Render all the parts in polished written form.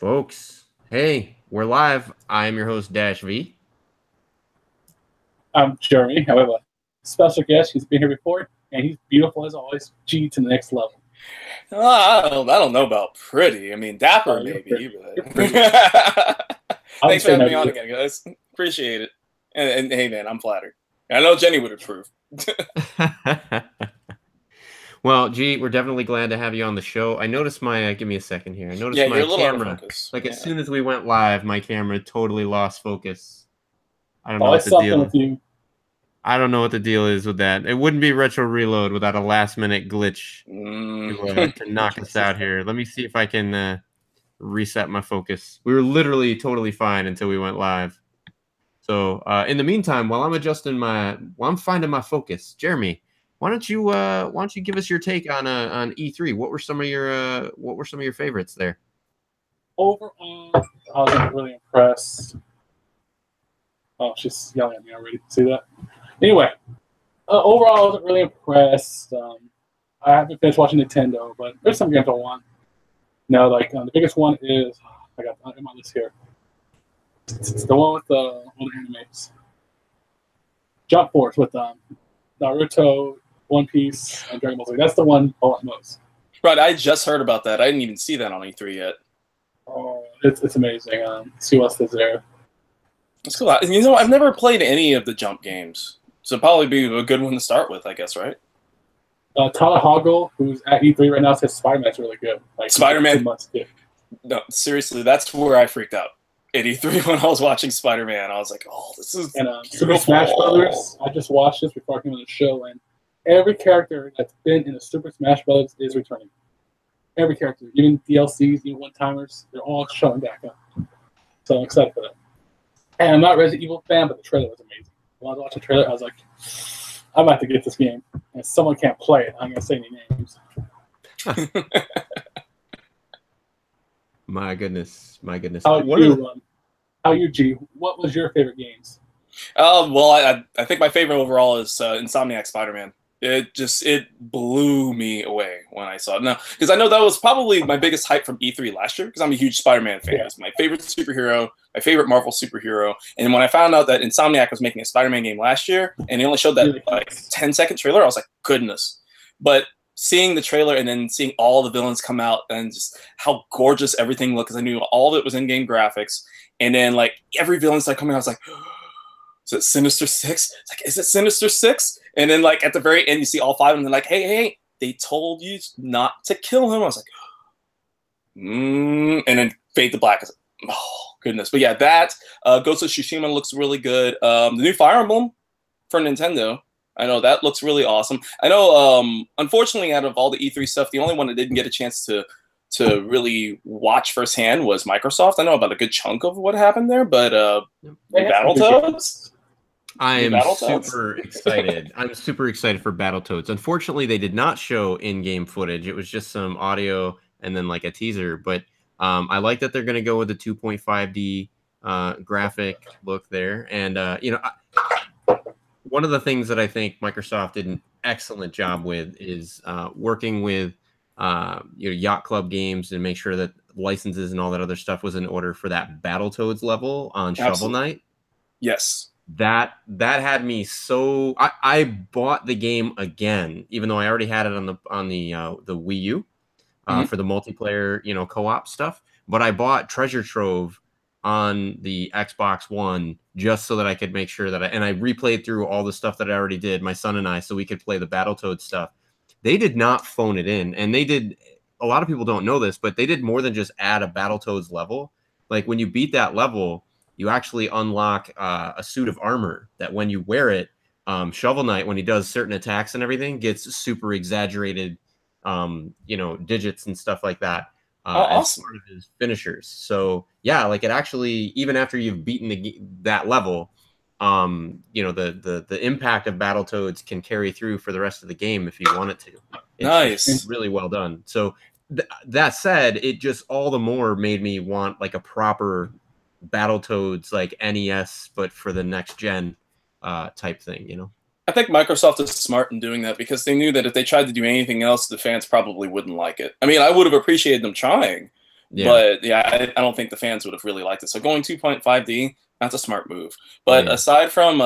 Folks, hey, we're live. I am your host, Dash V. I'm Jeremy. However, special guest. He's been here before, and he's beautiful as always. G to the next level. I don't know about pretty. I mean, dapper You're maybe. pretty. But... You're pretty. Thanks for having me on again, guys. Appreciate it. And hey, man, I'm flattered. I know Jenny would approve. Well, G, we're definitely glad to have you on the show. I noticed my, give me a second here. I noticed my you're a little out of camera. focus. Like, Yeah. as soon as we went live, my camera totally lost focus. I don't know Always what the deal something with you. I don't know what the deal is with that. It wouldn't be retro reload without a last minute glitch to knock us out here. Let me see if I can reset my focus. We were literally totally fine until we went live. So in the meantime, while I'm finding my focus, Jeremy, why don't you give us your take on E3? What were some of your favorites there? Overall, I was really impressed. Oh, she's yelling at me already. See that? Anyway, overall, I wasn't really impressed. I haven't finished watching Nintendo, but there's some games I want. No, the biggest one is I got in my list here. It's the one with all the animes. Jump Force with Naruto, One Piece, and Dragon Ball Z. That's the one I want most. Right, I just heard about that. I didn't even see that on E3 yet. Oh, it's amazing. See what's there. That's cool. You know, I've never played any of the Jump games, so probably be a good one to start with, I guess, right? Tyler Hoggle, who's at E3 right now, says Spider-Man's really good. Spider-Man. No, seriously, that's where I freaked out. At E3 when I was watching Spider-Man, I was like, "Oh, this is." And Super Smash Brothers. I just watched this before I came on the show, and every character that's been in the Super Smash Brothers is returning. Every character, even DLCs, even one-timers, they're all showing back up. So I'm excited for that. And I'm not a Resident Evil fan, but the trailer was amazing. When I was watching the trailer, I was like, I'm about to get this game. And someone can't play it. I'm going to say any names. My goodness. How you, G? What was your favorite games? Well, I think my favorite overall is Insomniac Spider-Man. It blew me away when I saw it. Now, because I know that was probably my biggest hype from E3 last year, because I'm a huge Spider-Man fan. Yeah. It's my favorite superhero, my favorite Marvel superhero. And when I found out that Insomniac was making a Spider-Man game last year, and they only showed that 10-second trailer, I was like, goodness. But seeing the trailer and then seeing all the villains come out and just how gorgeous everything looked, because I knew all of it was in-game graphics. And then every villain started coming out, I was like, is it Sinister Six? It's like, is it Sinister Six? And then at the very end, you see all five of them. They're like, hey, they told you not to kill him. I was like, and then fade to black. I was like, oh goodness. But yeah, that Ghost of Tsushima looks really good. The new Fire Emblem for Nintendo, I know that looks really awesome. I know, unfortunately, out of all the E3 stuff, the only one that didn't get a chance to really watch firsthand was Microsoft. I know about a good chunk of what happened there, but Battletoads. I am super excited. I'm super excited for Battletoads. Unfortunately, they did not show in-game footage. It was just some audio and then a teaser. But I like that they're going to go with the 2.5D graphic look there. And one of the things that I think Microsoft did an excellent job with is working with Yacht Club games and make sure that licenses and all that other stuff was in order for that Battletoads level on Shovel Knight. Yes. That had me so I bought the game again, even though I already had it on the Wii U for the multiplayer co-op stuff. But I bought Treasure Trove on the Xbox One just so that I could make sure that I replayed through all the stuff that I already did, my son and I, so we could play the Battletoads stuff. They did not phone it in, and they did. A lot of people don't know this, but they did more than just add a Battletoads level. Like when you beat that level, you actually unlock a suit of armor that when you wear it, Shovel Knight, when he does certain attacks and everything, gets super exaggerated, digits and stuff like that as part of his finishers. So yeah, it actually, even after you've beaten that level, the impact of Battletoads can carry through for the rest of the game if you want it to. It's really well done. So that said, it just all the more made me want a proper Battletoads NES, but for the next gen type thing, I think Microsoft is smart in doing that because they knew that if they tried to do anything else, the fans probably wouldn't like it. I mean, I would have appreciated them trying, Yeah. But yeah, I don't think the fans would have really liked it. So going 2.5D, that's a smart move. But aside from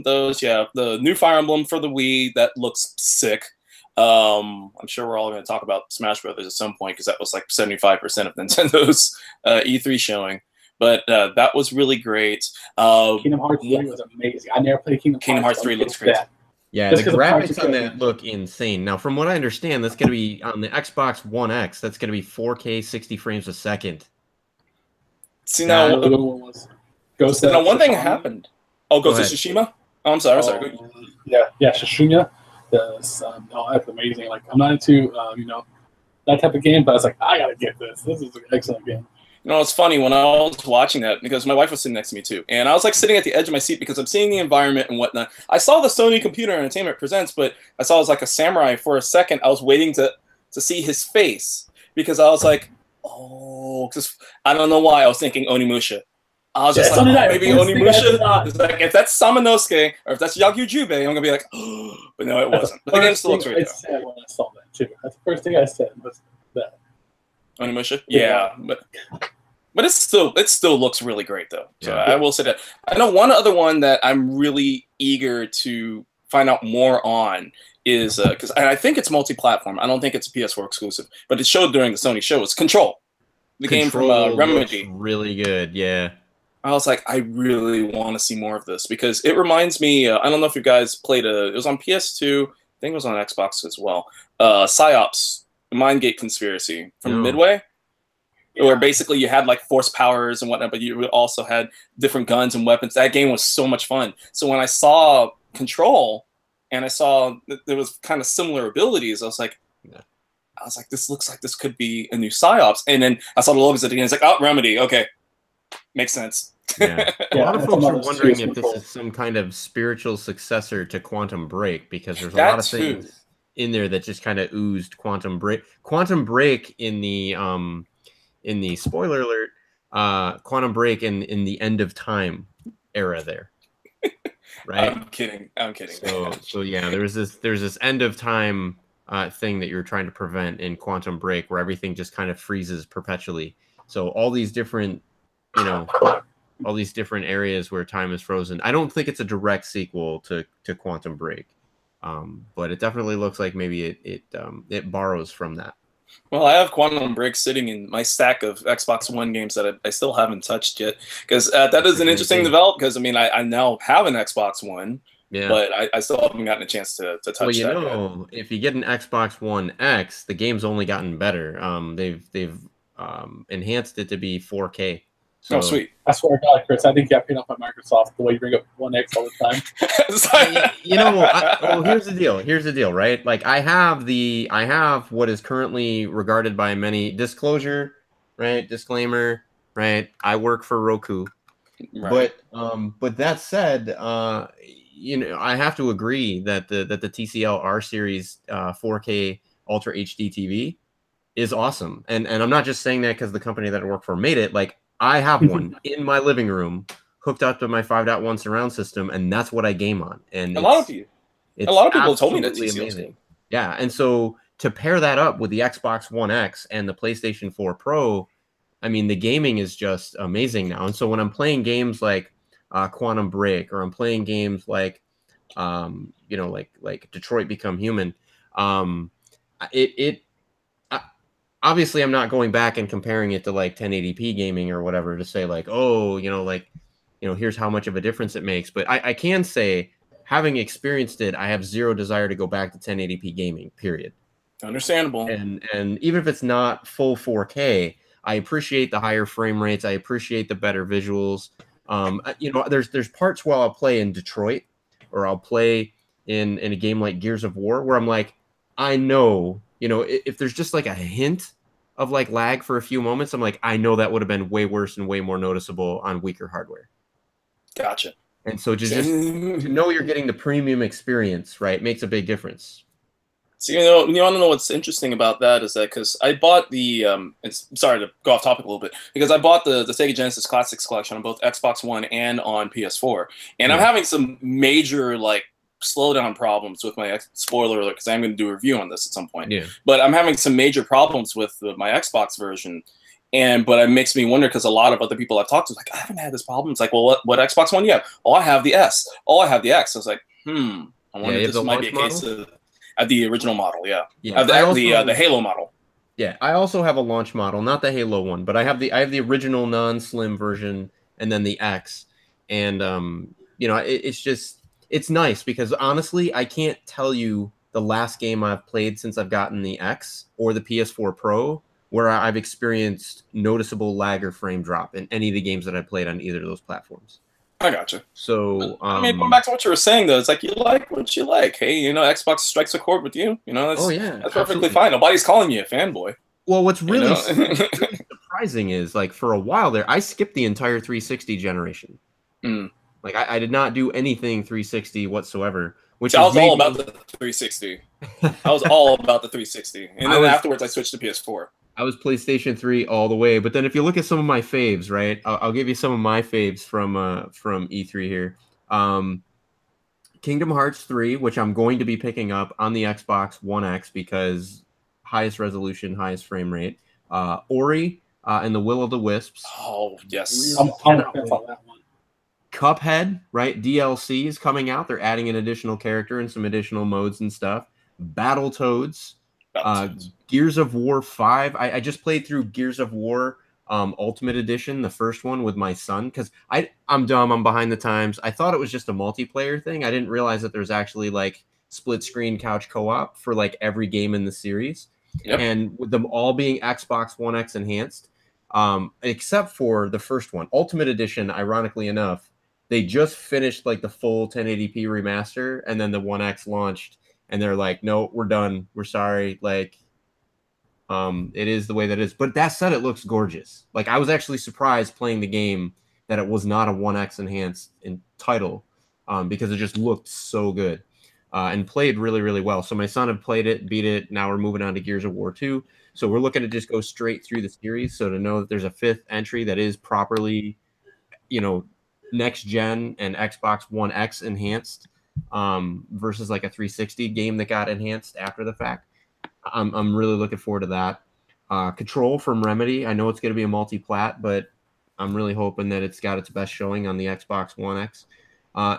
those, yeah, the new Fire Emblem for the Wii, that looks sick. I'm sure we're all going to talk about Smash Brothers at some point because that was like 75% of Nintendo's E3 showing. But that was really great. Kingdom Hearts 3 was amazing. I never played Kingdom Hearts 3 looks great. Yeah, the graphics on that look insane. Now, from what I understand, that's going to be on the Xbox One X. That's going to be 4K, 60 frames a second. See, now, one thing happened. Oh, Ghost of Tsushima? Oh, I'm sorry. Yeah, Tsushima. That's amazing. Like, I'm not into, that type of game, but I was like, I got to get this. This is an excellent game. You know, it's funny when I was watching that because my wife was sitting next to me too, and I was like sitting at the edge of my seat because I'm seeing the environment and whatnot. I saw the Sony Computer Entertainment Presents, but I saw it was like a samurai for a second. I was waiting to see his face because I was like, oh, because I don't know why I was thinking Onimusha. I was just like, maybe Onimusha. It's like if that's Samanosuke or if that's Yagyu Jubei, I'm gonna be like, oh, but no, it wasn't. But the game still looks great. I said when I saw that too. That's the first thing I said was that. Onimusha, yeah, but it still looks really great though. So I will say that. I know one other one that I'm really eager to find out more on is because I think it's multi-platform. I don't think it's a PS4 exclusive, but it showed during the Sony show. It's Control, the game from Remedy. Looks really good, yeah. I was like, I really want to see more of this because it reminds me. I don't know if you guys played it was on PS2. I think it was on Xbox as well. PsyOps. Mindgate Conspiracy from Midway, where basically you had like force powers and whatnot, but you also had different guns and weapons. That game was so much fun. So when I saw Control and I saw that there was kind of similar abilities, I was like, this looks like this could be a new PsyOps. And then I saw the logos at the end. It's like, oh, Remedy. Okay, makes sense. Yeah. A lot of folks are wondering if this is some kind of spiritual successor to Quantum Break because there's a lot of things in there that just kind of oozed Quantum Break. Quantum Break in the spoiler alert, Quantum Break in the End of Time era there, right? I'm kidding. So yeah, there's this End of Time thing that you're trying to prevent in Quantum Break, where everything just kind of freezes perpetually. So all these different, areas where time is frozen. I don't think it's a direct sequel to Quantum Break. But it definitely looks like maybe it borrows from that. Well, I have Quantum Break sitting in my stack of Xbox One games that I still haven't touched yet because that is an interesting development because, I mean, I now have an Xbox One, but I still haven't gotten a chance to touch that yet. If you get an Xbox One X, the game's only gotten better. They've enhanced it to be 4K. So, sweet. I swear to God, Chris, I think you got paid off by Microsoft the way you bring up One X all the time. Here's the deal, right? Like I have what is currently regarded by many disclosure, right? Disclaimer, right? I work for Roku. Right. But that said, I have to agree that the TCL R Series 4K Ultra HD TV is awesome. And I'm not just saying that because the company that I work for made it. Like I have one in my living room hooked up to my 5.1 surround system, and that's what I game on. And a lot of people told me that TCL amazing. Yeah, and so to pair that up with the Xbox One X and the PlayStation 4 Pro, I mean, the gaming is just amazing now. And so when I'm playing games like Quantum Break, or I'm playing games like, like Detroit Become Human, obviously, I'm not going back and comparing it to like 1080p gaming or whatever to say like, here's how much of a difference it makes. But I can say, having experienced it, I have zero desire to go back to 1080p gaming, period. Understandable. And even if it's not full 4K, I appreciate the higher frame rates. I appreciate the better visuals. There's parts while I'll play in Detroit or I'll play in a game like Gears of War where I'm like, I know, if there's just like a hint of like lag for a few moments, I'm like, I know that would have been way worse and way more noticeable on weaker hardware. Gotcha. And so to know you're getting the premium experience, right, makes a big difference. So, you want to know what's interesting about that is that because I bought the, sorry to go off topic a little bit, because I bought the Sega Genesis Classics Collection on both Xbox One and on PS4. And I'm having some major, slowdown problems with my spoiler alert, because I'm going to do a review on this at some point. Yeah. But I'm having some major problems with my Xbox version. But it makes me wonder because a lot of other people I've talked to like I haven't had this problem. It's like, well, what Xbox One do you have? Oh, I have the S. Oh, I have the X. I was like, I Yeah, wonder you if have this the might be a launch case model. of the original model. Yeah, Yeah, the Halo model. Yeah, I also have a launch model, not the Halo one, but I have the original non-slim version and then the X. And you know, it's just it's nice because honestly, I can't tell you the last game I've played since I've gotten the X or the PS4 Pro where I've experienced noticeable lag or frame drop in any of the games that I played on either of those platforms. I gotcha. So, I mean, going back to what you were saying, though, it's like you like what you like. Hey, you know, Xbox strikes a chord with you. You know, oh yeah, that's perfectly absolutely. fine. Nobody's calling you a fanboy. Well, what's really, You know? really surprising is like for a while there, I skipped the entire 360 generation. Like I did not do anything 360 whatsoever, which I is was all about the 360. I was all about the 360, and then afterwards I switched to PS4. I was PlayStation 3 all the way, but then if you look at some of my faves, right? I'll give you some of my faves from E3 here. Kingdom Hearts 3, which I'm going to be picking up on the Xbox One X because highest resolution, highest frame rate. Ori and the Will of the Wisps. Oh yes, I'm on that one. Cuphead, right? DLC is coming out. They're adding an additional character and some additional modes and stuff. Battletoads. Gears of War 5. I just played through Gears of War Ultimate Edition, the first one with my son, because I'm dumb. I'm behind the times. I thought it was just a multiplayer thing. I didn't realize that there's actually like split screen couch co-op for like every game in the series. Yep. And with them all being Xbox One X enhanced, except for the first one, Ultimate Edition, ironically enough, they just finished like the full 1080p remaster, and then the One X launched, and they're like, "No, we're done. We're sorry." Like, it is the way that it is. But that said, it looks gorgeous. Like, I was actually surprised playing the game that it was not a One X enhanced in title, because it just looked so good, and played really, really well. So my son had played it, beat it. Now we're moving on to Gears of War 2. So we're looking to just go straight through the series. So to know that there's a fifth entry that is properly, you know, next gen and Xbox One X enhanced, versus like a 360 game that got enhanced after the fact. I'm really looking forward to that. Control from Remedy. I know it's going to be a multi-plat, but I'm really hoping that it's got its best showing on the Xbox One X.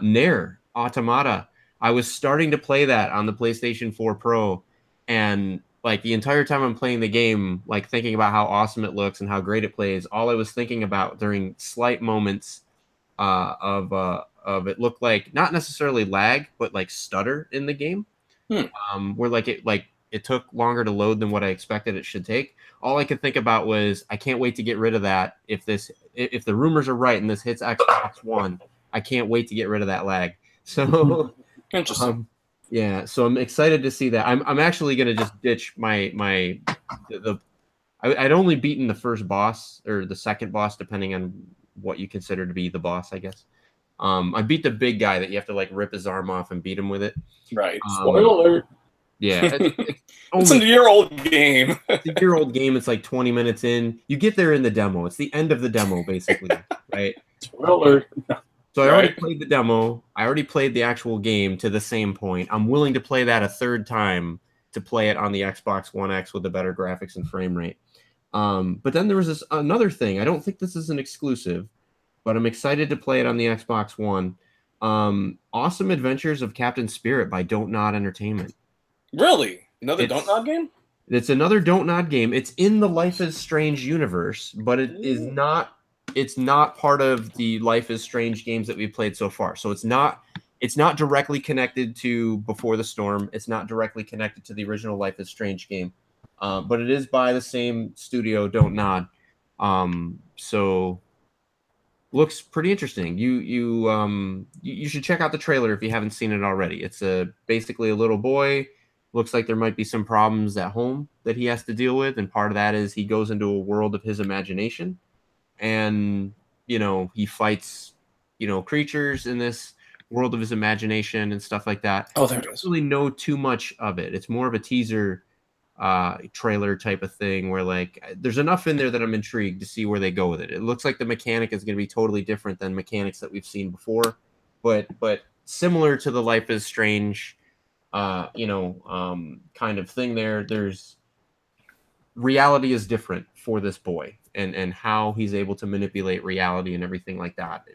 Nier Automata. I was starting to play that on the PlayStation 4 Pro, and like the entire time I'm playing the game, like thinking about how awesome it looks and how great it plays, all I was thinking about during slight moments of it looked like not necessarily lag, but like stutter in the game, where it took longer to load than what I expected it should take. All I could think about was I can't wait to get rid of that. If the rumors are right and this hits Xbox One, I can't wait to get rid of that lag. So interesting. Yeah, so I'm excited to see that. I'm actually gonna just ditch I'd only beaten the first boss or the second boss, depending on what you consider to be the boss, I guess. I beat the big guy that you have to like rip his arm off and beat him with it. Right. Spoiler alert. Yeah, it's a year-old game. It's a year-old game. It's like 20 minutes in. You get there in the demo. It's the end of the demo, basically, right? Spoiler alert. So I already played the demo. I already played the actual game to the same point. I'm willing to play that a third time to play it on the Xbox One X with the better graphics and frame rate. But then there was another thing. I don't think this is an exclusive, but I'm excited to play it on the Xbox One. Awesome Adventures of Captain Spirit by Don't Nod Entertainment. Really? Another Don't Nod game? It's another Don't Nod game. It's in the Life is Strange universe, but it is not. It's not part of the Life is Strange games that we've played so far. So it's not directly connected to Before the Storm. It's not directly connected to the original Life is Strange game, but it is by the same studio, Don't Nod. So looks pretty interesting. You should check out the trailer if you haven't seen it already. It's basically a little boy. Looks like there might be some problems at home that he has to deal with, and part of that is he goes into a world of his imagination. And, he fights, creatures in this world of his imagination and stuff like that. Oh, there it is. I don't really know too much of it. It's more of a teaser trailer type of thing where, like, there's enough in there that I'm intrigued to see where they go with it. It looks like the mechanic is going to be totally different than mechanics that we've seen before, but similar to the Life is Strange, kind of thing there. There's reality is different for this boy. and how he's able to manipulate reality and everything like that,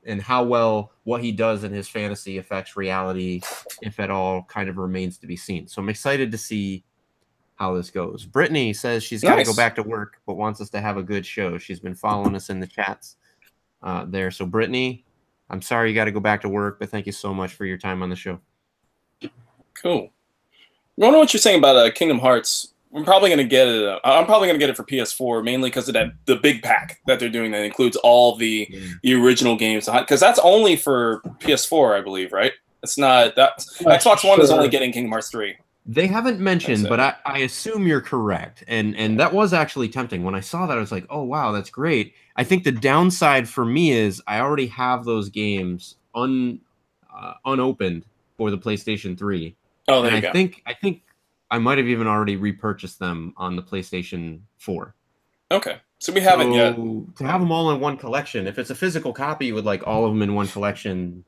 and how well what he does in his fantasy affects reality, if at all, kind of remains to be seen. So I'm excited to see how this goes. Brittany says she's got to go back to work, but wants us to have a good show. She's been following us in the chats there. So Brittany, I'm sorry you got to go back to work, but thank you so much for your time on the show. Cool. I don't know what you're saying about Kingdom Hearts. I'm probably gonna get it. I'm probably gonna get it for PS4 mainly because of the big pack that they're doing that includes all the original games. Because that's only for PS4, I believe, right? It's not that Xbox One is only getting Kingdom Hearts 3. They haven't mentioned, but I assume you're correct. And that was actually tempting. When I saw that, I was like, oh, wow, that's great. I think the downside for me is I already have those games unopened for the PlayStation 3. Oh, there you go. I think I might have even already repurchased them on the PlayStation 4. Okay. So we haven't yet. To have them all in one collection, if it's a physical copy with like all of them in one collection,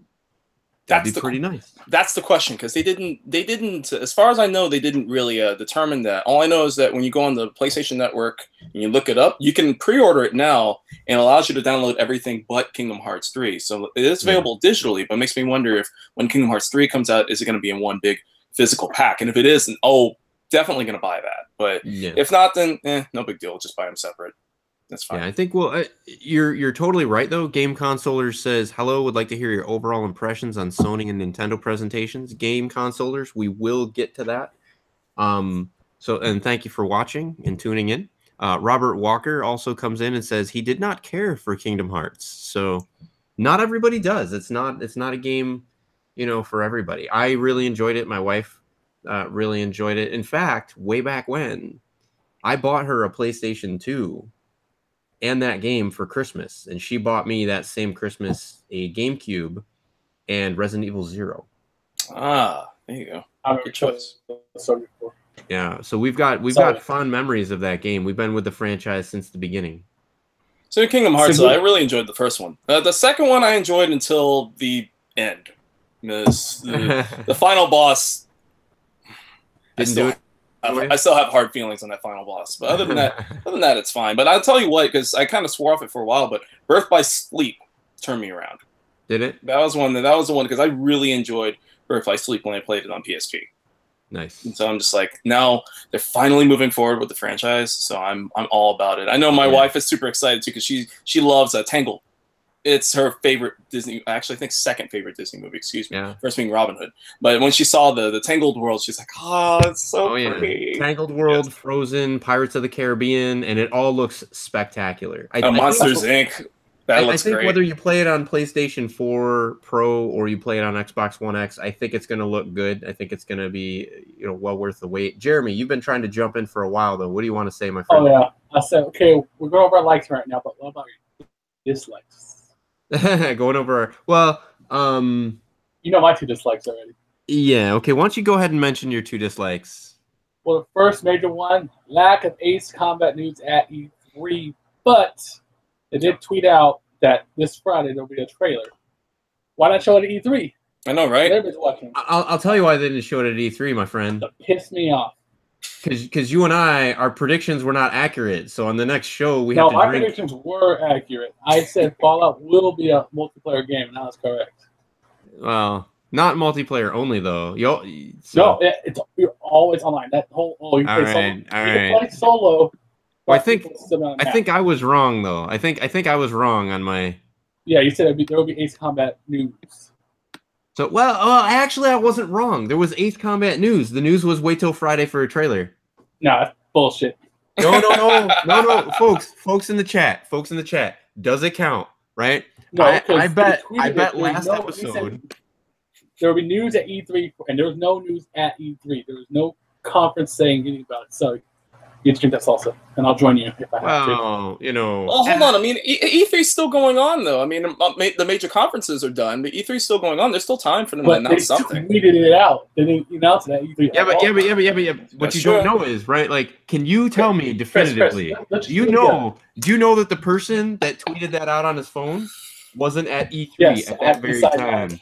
that'd be pretty nice. That's the question, because they didn't, as far as I know, they didn't really determine that. All I know is that when you go on the PlayStation Network and you look it up, you can pre-order it now, and it allows you to download everything but Kingdom Hearts 3. So it is available digitally, but it makes me wonder if when Kingdom Hearts 3 comes out, is it going to be in one big physical pack? And if it is, then definitely going to buy that. But if not, then no big deal. Just buy them separate. That's fine. Yeah, I think you're totally right though. Game Consolers says hello. Would like to hear your overall impressions on Sony and Nintendo presentations. Game Consolers, we will get to that. So and thank you for watching and tuning in. Robert Walker also comes in and says he did not care for Kingdom Hearts. So not everybody does. It's not a game, for everybody. I really enjoyed it. My wife really enjoyed it. In fact, way back when, I bought her a PlayStation 2 and that game for Christmas, and she bought me that same Christmas a GameCube and Resident Evil 0. Ah, there you go. Good choice. Yeah, so we've got fond memories of that game. We've been with the franchise since the beginning. So Kingdom Hearts, I really enjoyed the first one. The second one I enjoyed until the end. The final boss didn't do it. I still have hard feelings on that final boss, but other than that, it's fine. But I'll tell you what, because I kind of swore off it for a while, but Birth by Sleep turned me around. Did it? That was the one because I really enjoyed Birth by Sleep when I played it on PSP. Nice. And so I'm just like, now they're finally moving forward with the franchise, so I'm all about it. I know my wife is super excited too because she loves Tangled. It's her favorite Disney, actually I think second favorite Disney movie, excuse me. Yeah. First being Robin Hood. But when she saw the Tangled World, she's like, oh, it's so pretty. Tangled World, Frozen, Pirates of the Caribbean, and it all looks spectacular. Monsters, Inc. That looks great. I think whether you play it on PlayStation 4 Pro or you play it on Xbox One X, I think it's going to look good. I think it's going to be well worth the wait. Jeremy, you've been trying to jump in for a while, though. What do you want to say, my friend? Oh, yeah. I said, okay, we're going over our likes right now, but what about your dislikes? Going over my 2 dislikes already. Yeah, okay. Why don't you go ahead and mention your 2 dislikes? Well, the first major one, lack of Ace Combat news at E3, but they did tweet out that this Friday there'll be a trailer. Why not show it at E3? I know, right? Everybody's watching. I'll tell you why they didn't show it at E3, my friend. That pissed me off. Because you and our predictions were not accurate. So on the next show, we have to my predictions were accurate. I said Fallout will be a multiplayer game, and that was correct. Well, not multiplayer only, though. No, you're always online. That whole you play solo. Well, I think I was wrong, though. I think I was wrong on my. Yeah, you said there will be Ace Combat news. So, actually, I wasn't wrong. There was Ace Combat news. The news was wait till Friday for a trailer. No, that's bullshit. No, folks in the chat. Does it count? Right? No, I bet last episode there will be news at E3, and there was no news at E3. There was no conference saying anything about it. So you have to drink that salsa, and I'll join you if I have to. Well, hold on. I mean, E3 is still going on, though. I mean, the major conferences are done, but E3 is still going on. There's still time for them to announce something. They tweeted it out. They didn't announce it at E3. Yeah, but what you don't know is, right? Like, can you tell me definitively? Do you know that the person that tweeted that out on his phone wasn't at E3 at that very time? You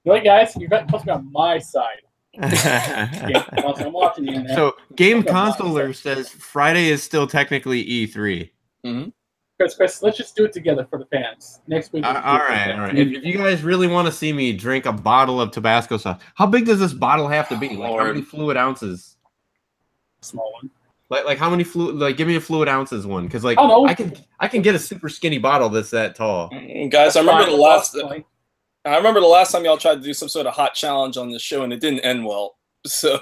know what, guys? You're supposed to be on my side. Yeah, I'm watching you. So Game Consoler says Friday is still technically E3. Mm-hmm. Chris, let's just do it together for the fans. Next week. All right. If you guys really want to see me drink a bottle of Tabasco sauce, how big does this bottle have to be? Like how many fluid ounces? Small one. Like how many fluid? Like give me a fluid ounces one, because like I can get a super skinny bottle that's that tall. Guys, I remember the last time y'all tried to do some sort of hot challenge on the show and it didn't end well. So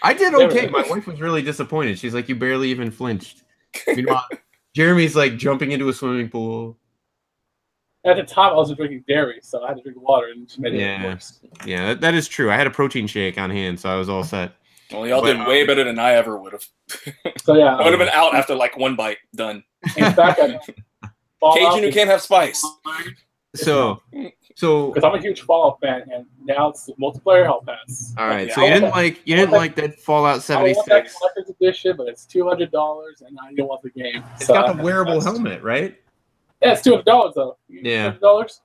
I did okay. My wife was really disappointed. She's like, you barely even flinched. Meanwhile, Jeremy's like jumping into a swimming pool. At the time, I was drinking dairy, so I had to drink water, and just made it worse. Yeah, that is true. I had a protein shake on hand, so I was all set. Well, y'all did way better than I ever would have. So yeah, I would have been out after like one bite. Done. In fact, Cajun who can't have spice. So because I'm a huge Fallout fan, and now it's multiplayer Hell Pass. All right, so you didn't like that Fallout 76. I want that collector's edition, but it's $200, and I don't want the game. It's got the wearable helmet, right? Yeah, it's $200 though. Yeah. $200.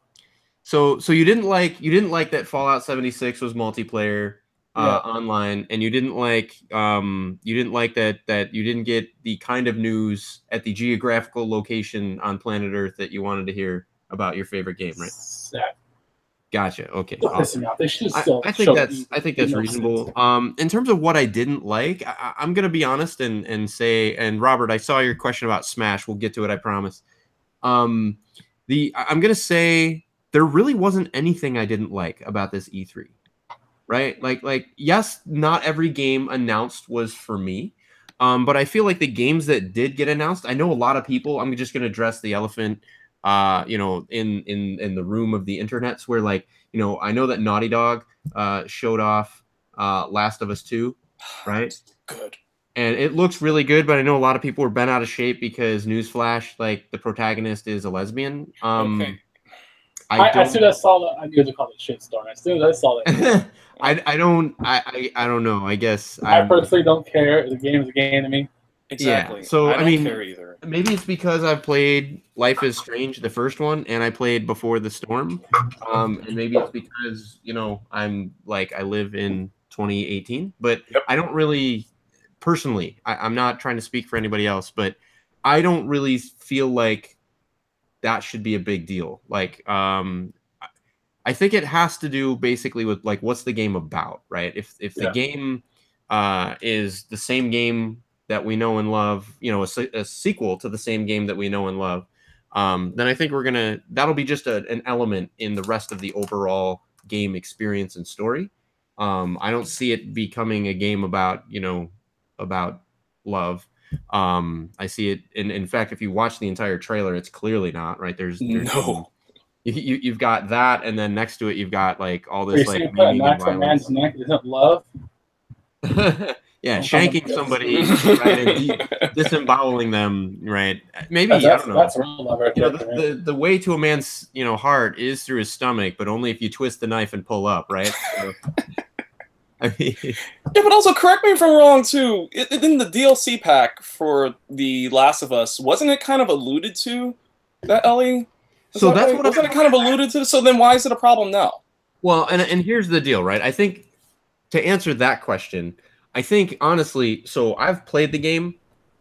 So you didn't like that Fallout 76 was multiplayer online, and you didn't like that you didn't get the kind of news at the geographical location on planet Earth that you wanted to hear about your favorite game, right? Gotcha. Okay. Awesome. They should still I think that's reasonable. In terms of what I didn't like, I'm gonna be honest and say, and Robert, I saw your question about Smash. We'll get to it, I promise. I'm gonna say there really wasn't anything I didn't like about this E3. Right? Like yes, not every game announced was for me. But I feel like the games that did get announced, I know a lot of people, I'm just gonna address the elephant in the room of the internets, where like, I know that Naughty Dog showed off Last of Us 2, right? Good. And it looks really good, but I know a lot of people were bent out of shape because newsflash, like the protagonist is a lesbian. Okay. As soon as I saw that, I knew to call it shitstorm. As soon as I saw that, I don't know. I guess I personally don't care. The game is a game to me. Exactly. Yeah. So I don't care either. Maybe it's because I've played Life is Strange, the first one, and I played Before the Storm. And maybe it's because, I'm like, I live in 2018, but I don't really, personally, I'm not trying to speak for anybody else, but I don't really feel like that should be a big deal. Like, I think it has to do basically with like, what's the game about, right? If the game is the same game that we know and love, a sequel to the same game that we know and love, then I think that'll be just an element in the rest of the overall game experience and story. I don't see it becoming a game about love. I see it, in fact, if you watch the entire trailer, it's clearly not, right? There's no. You've got that, and then next to it, you've got like all this like man's neck isn't love. Yeah, shanking somebody, right, and disemboweling them, right? Maybe I don't know. That's real love right there. The way to a man's heart is through his stomach, but only if you twist the knife and pull up, right? So, I mean, yeah, but also correct me if I'm wrong too. In the DLC pack for The Last of Us, wasn't it kind of alluded to that, Ellie? So that's what wasn't it kind of alluded to? So then why is it a problem now? Well, and here's the deal, right? I think to answer that question, I think honestly, so I've played the game,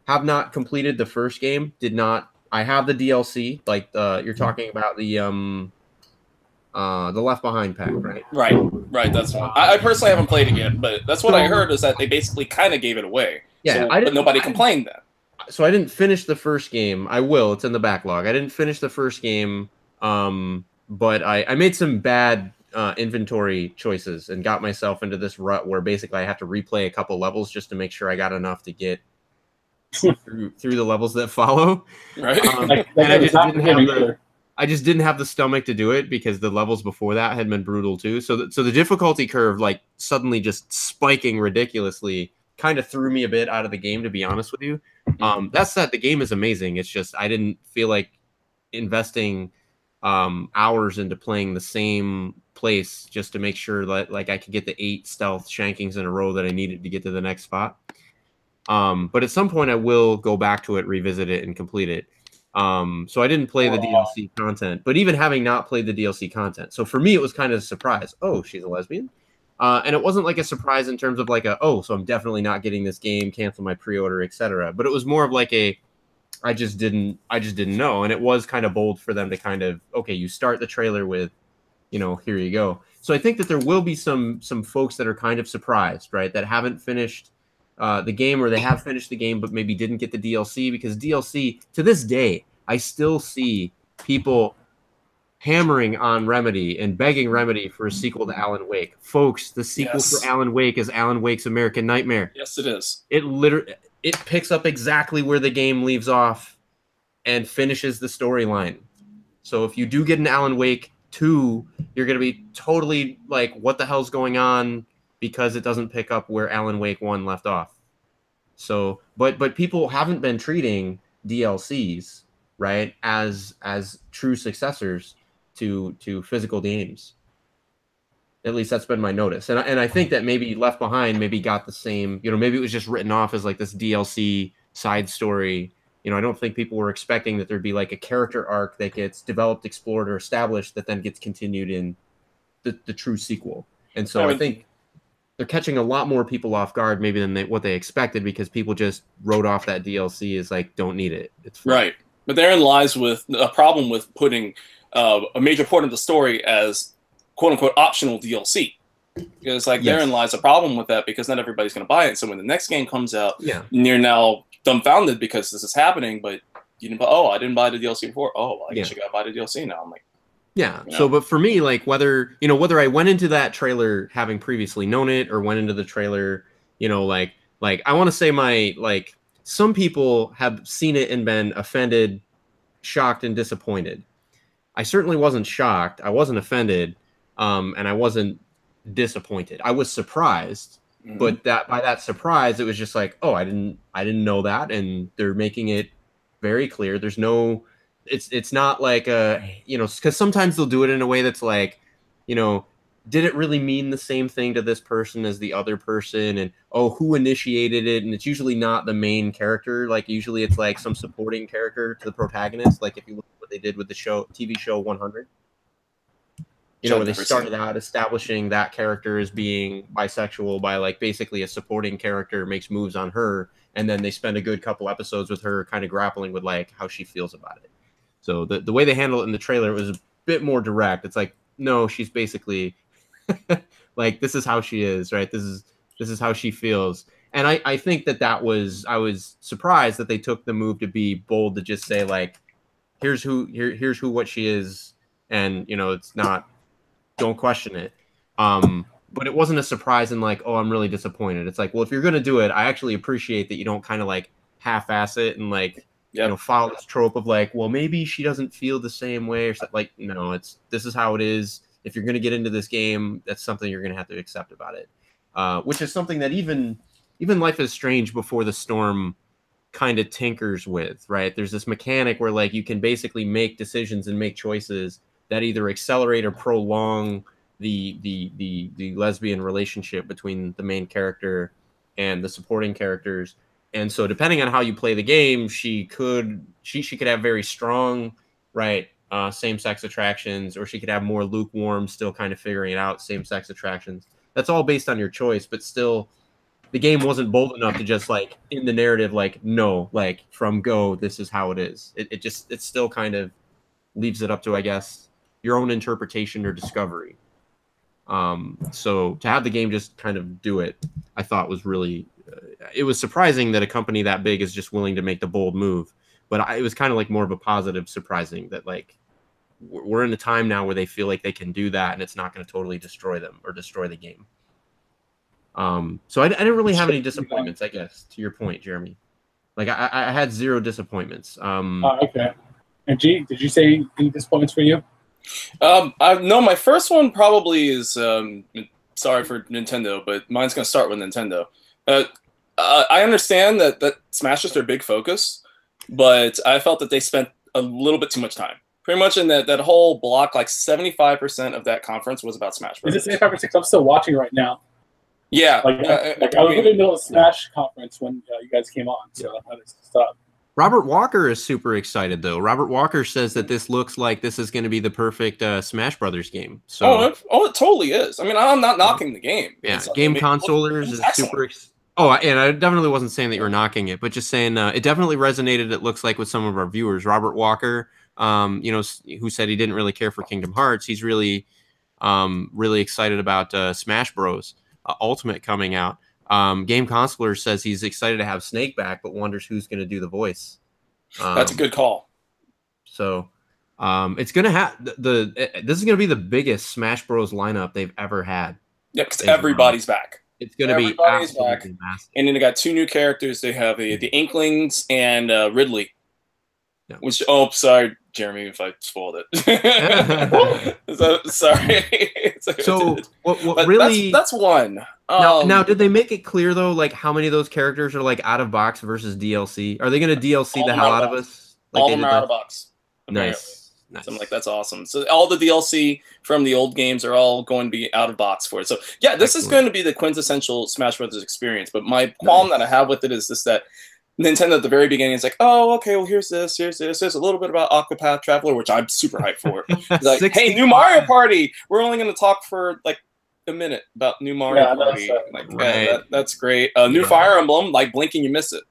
have not completed the first game, I have the DLC, like you're talking about the Left Behind pack, right? Right, that's one. I personally haven't played it yet, but that's what I heard, is that they basically kind of gave it away. Yeah, but nobody complained then. So I didn't finish the first game. I will. It's in the backlog. I didn't finish the first game, but I made some bad inventory choices and got myself into this rut where basically I have to replay a couple levels just to make sure I got enough to get through the levels that follow. Right. And I just didn't have the stomach to do it because the levels before that had been brutal too. So the difficulty curve, like suddenly just spiking ridiculously, kind of threw me a bit out of the game, to be honest with you. That said, the game is amazing. It's just I didn't feel like investing hours into playing the same place just to make sure that like I could get the 8 stealth shankings in a row that I needed to get to the next spot. But at some point I will go back to it, revisit it, and complete it. So I didn't play the DLC content, but even having not played the DLC content, so for me it was kind of a surprise. Oh, she's a lesbian. And it wasn't like a surprise in terms of like so I'm definitely not getting this game, cancel my pre-order, etc. But it was more of like I just didn't know. And it was kind of bold for them to kind of, okay, you start the trailer with, here you go. So I think that there will be some folks that are kind of surprised, right? That haven't finished the game, or they have finished the game but maybe didn't get the DLC, because DLC, to this day, I still see people hammering on Remedy and begging Remedy for a sequel to Alan Wake. Folks, the sequel for Alan Wake is Alan Wake's American Nightmare. Yes, it is. It picks up exactly where the game leaves off and finishes the storyline. So if you do get an Alan Wake 2, you're going to be totally like, what the hell's going on? Because it doesn't pick up where Alan Wake 1 left off. So, but people haven't been treating DLCs, right, as true successors to physical games. At least that's been my notice. And I think that maybe Left Behind maybe got the same, maybe it was just written off as like this DLC side story. I don't think people were expecting that there'd be like a character arc that gets developed, explored, or established that then gets continued in the true sequel. And so I think they're catching a lot more people off guard maybe than what they expected, because people just wrote off that DLC as like, don't need it. It's fine. Right. But therein lies with a problem with putting a major part of the story as quote unquote optional DLC. Because therein lies a problem with that, because not everybody's going to buy it. So when the next game comes out, you're now dumbfounded because this is happening, but you didn't buy, I didn't buy the DLC before. Oh, well, I guess you got to buy the DLC now. I'm like, So, but for me, like whether I went into that trailer having previously known it, or went into the trailer, like I want to say some people have seen it and been offended, shocked, and disappointed. I certainly wasn't shocked. I wasn't offended. And I wasn't disappointed. I was surprised, but by that surprise, it was just like, I didn't know that, and they're making it very clear. There's no, it's not like because sometimes they'll do it in a way that's like, did it really mean the same thing to this person as the other person, and who initiated it? And it's usually not the main character. Like usually it's like some supporting character to the protagonist. Like if you look at what they did with the TV show 100. Where they started out establishing that character as being bisexual by like basically a supporting character makes moves on her, and then they spend a good couple episodes with her kind of grappling with like how she feels about it. So the way they handle it in the trailer was a bit more direct. It's like, no, she's basically like, this is how she is, right? This is how she feels. And I think I was surprised that they took the move to be bold, to just say like, here's what she is, and it's not, don't question it. But it wasn't a surprise and like, I'm really disappointed. It's like, well, if you're gonna do it, I actually appreciate that you don't kind of like half-ass it and like follow this trope of like, well, maybe she doesn't feel the same way or something. Like, no, this is how it is. If you're gonna get into this game, that's something you're gonna have to accept about it. Which is something that even Life is Strange Before the Storm kind of tinkers with, right? There's this mechanic where like you can basically make decisions and make choices that either accelerate or prolong the lesbian relationship between the main character and the supporting characters. And so depending on how you play the game, she could have very strong, right, same-sex attractions, or she could have more lukewarm, still kind of figuring it out, same-sex attractions. That's all based on your choice, but still the game wasn't bold enough to just like in the narrative, like, no, like from go, this is how it is. It still kind of leaves it up to, I guess, your own interpretation or discovery. So to have the game just kind of do it, I thought was really, it was surprising that a company that big is just willing to make the bold move. But it was kind of like more of a positive surprising that like we're in a time now where they feel like they can do that and it's not going to totally destroy them or destroy the game. So I didn't really have any disappointments, I guess, to your point, Jeremy. Like I had zero disappointments. Okay. And G, did you say any disappointments for you? No, my first one probably is sorry for Nintendo, but mine's gonna start with Nintendo. I understand that Smash is their big focus, but I felt that they spent a little bit too much time. Pretty much in that whole block, like 75% of that conference was about Smash Bros. Is it 75%? I'm still watching right now. Yeah, I was in the middle of Smash conference when you guys came on, so I had to stop. Robert Walker is super excited though. Robert Walker says that this looks like this is going to be the perfect Smash Brothers game. So it totally is. I mean, I'm not knocking the game. Yeah, Game Consolers is super. Oh, and I definitely wasn't saying that you were knocking it, but just saying it definitely resonated. It looks like with some of our viewers. Robert Walker, who said he didn't really care for Kingdom Hearts. He's really excited about Smash Bros. Ultimate coming out. Game Consular says he's excited to have Snake back, but wonders who's going to do the voice. That's a good call. So it's going to have this is going to be the biggest Smash Bros. Lineup they've ever had. Yeah, because everybody's back. It's going to be absolutely massive. And then they got 2 new characters. They have the Inklings and Ridley. Yeah. Which, sorry, Jeremy, if I spoiled it. Sorry. So what really? That's one. Now, did they make it clear though, like how many of those characters are like out of box versus DLC? Are they going to DLC the hell out of us? Like all of them are out of box. Nice. So I'm like, that's awesome. So all the DLC from the old games are all going to be out of box for it. So yeah, this is going to be the quintessential Smash Brothers experience. But my qualm that I have with it is this, that Nintendo at the very beginning is like, oh, okay, well, here's this, a little bit about Octopath Traveler, which I'm super hyped for. It's like, hey, new Mario Party. We're only going to talk for like a minute about new Mario Party. That's great. New Fire Emblem, like blinking, you miss it.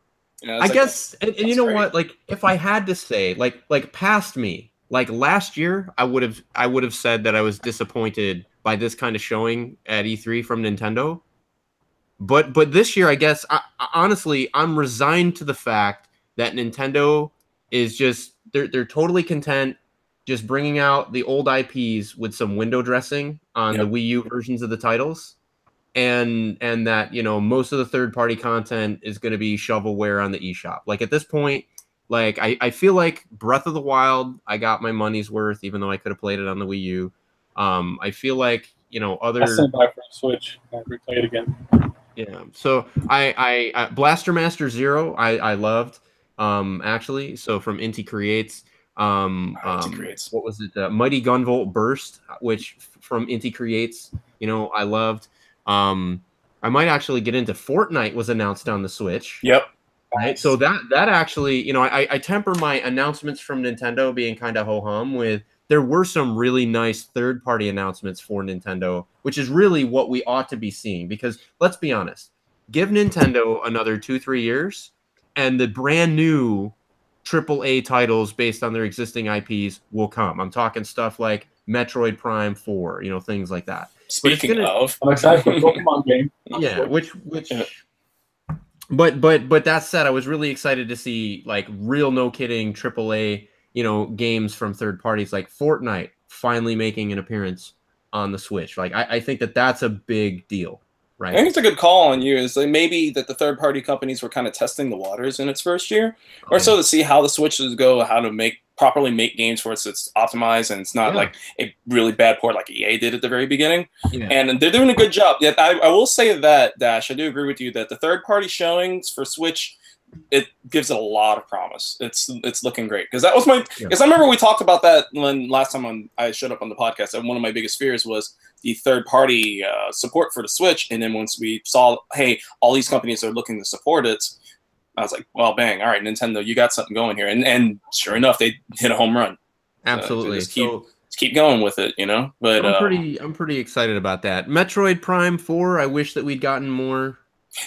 I guess, and you know what? Like, if I had to say, like past me. Like last year, I would have said that I was disappointed by this kind of showing at E3 from Nintendo. But this year, I guess, honestly, I'm resigned to the fact that Nintendo is just they're totally content just bringing out the old IPs with some window dressing on the Wii U versions of the titles, and that most of the third-party content is going to be shovelware on the eShop. Like at this point. Like, I feel like Breath of the Wild, I got my money's worth, even though I could have played it on the Wii U. I feel like, other... I sent by for a Switch. I replay it again. Yeah. So, I Blaster Master Zero, I loved, actually. So, from Inti Creates. What was it? Mighty Gunvolt Burst, which from Inti Creates, I loved. I might actually get into Fortnite was announced on the Switch. Yep. Right, so that actually, I temper my announcements from Nintendo being kind of ho-hum with there were some really nice third-party announcements for Nintendo, which is really what we ought to be seeing. Because let's be honest, give Nintendo another 2-3 years, and the brand new AAA titles based on their existing IPs will come. I'm talking stuff like Metroid Prime 4, things like that. Speaking of, I'm excited for the Pokemon game. Yeah, which. But that said, I was really excited to see like real no kidding AAA games from third parties like Fortnite finally making an appearance on the Switch. Like I think that's a big deal, right? I think it's a good call on you. Is like maybe that the third party companies were kind of testing the waters in its first year, or so to see how the Switches go, how to properly make games for it so it's optimized and it's not like a really bad port like EA did at the very beginning. Yeah. And they're doing a good job. Yet I will say that, Dash, I do agree with you that the third-party showings for Switch, it gives it a lot of promise. It's looking great. Because that was because I remember we talked about that when last time I showed up on the podcast, and one of my biggest fears was the third-party support for the Switch. And then once we saw, hey, all these companies are looking to support it, I was like, well, bang, all right, Nintendo, you got something going here. And sure enough, they hit a home run. Absolutely. So just keep going with it, But I'm pretty excited about that. Metroid Prime 4, I wish that we'd gotten more.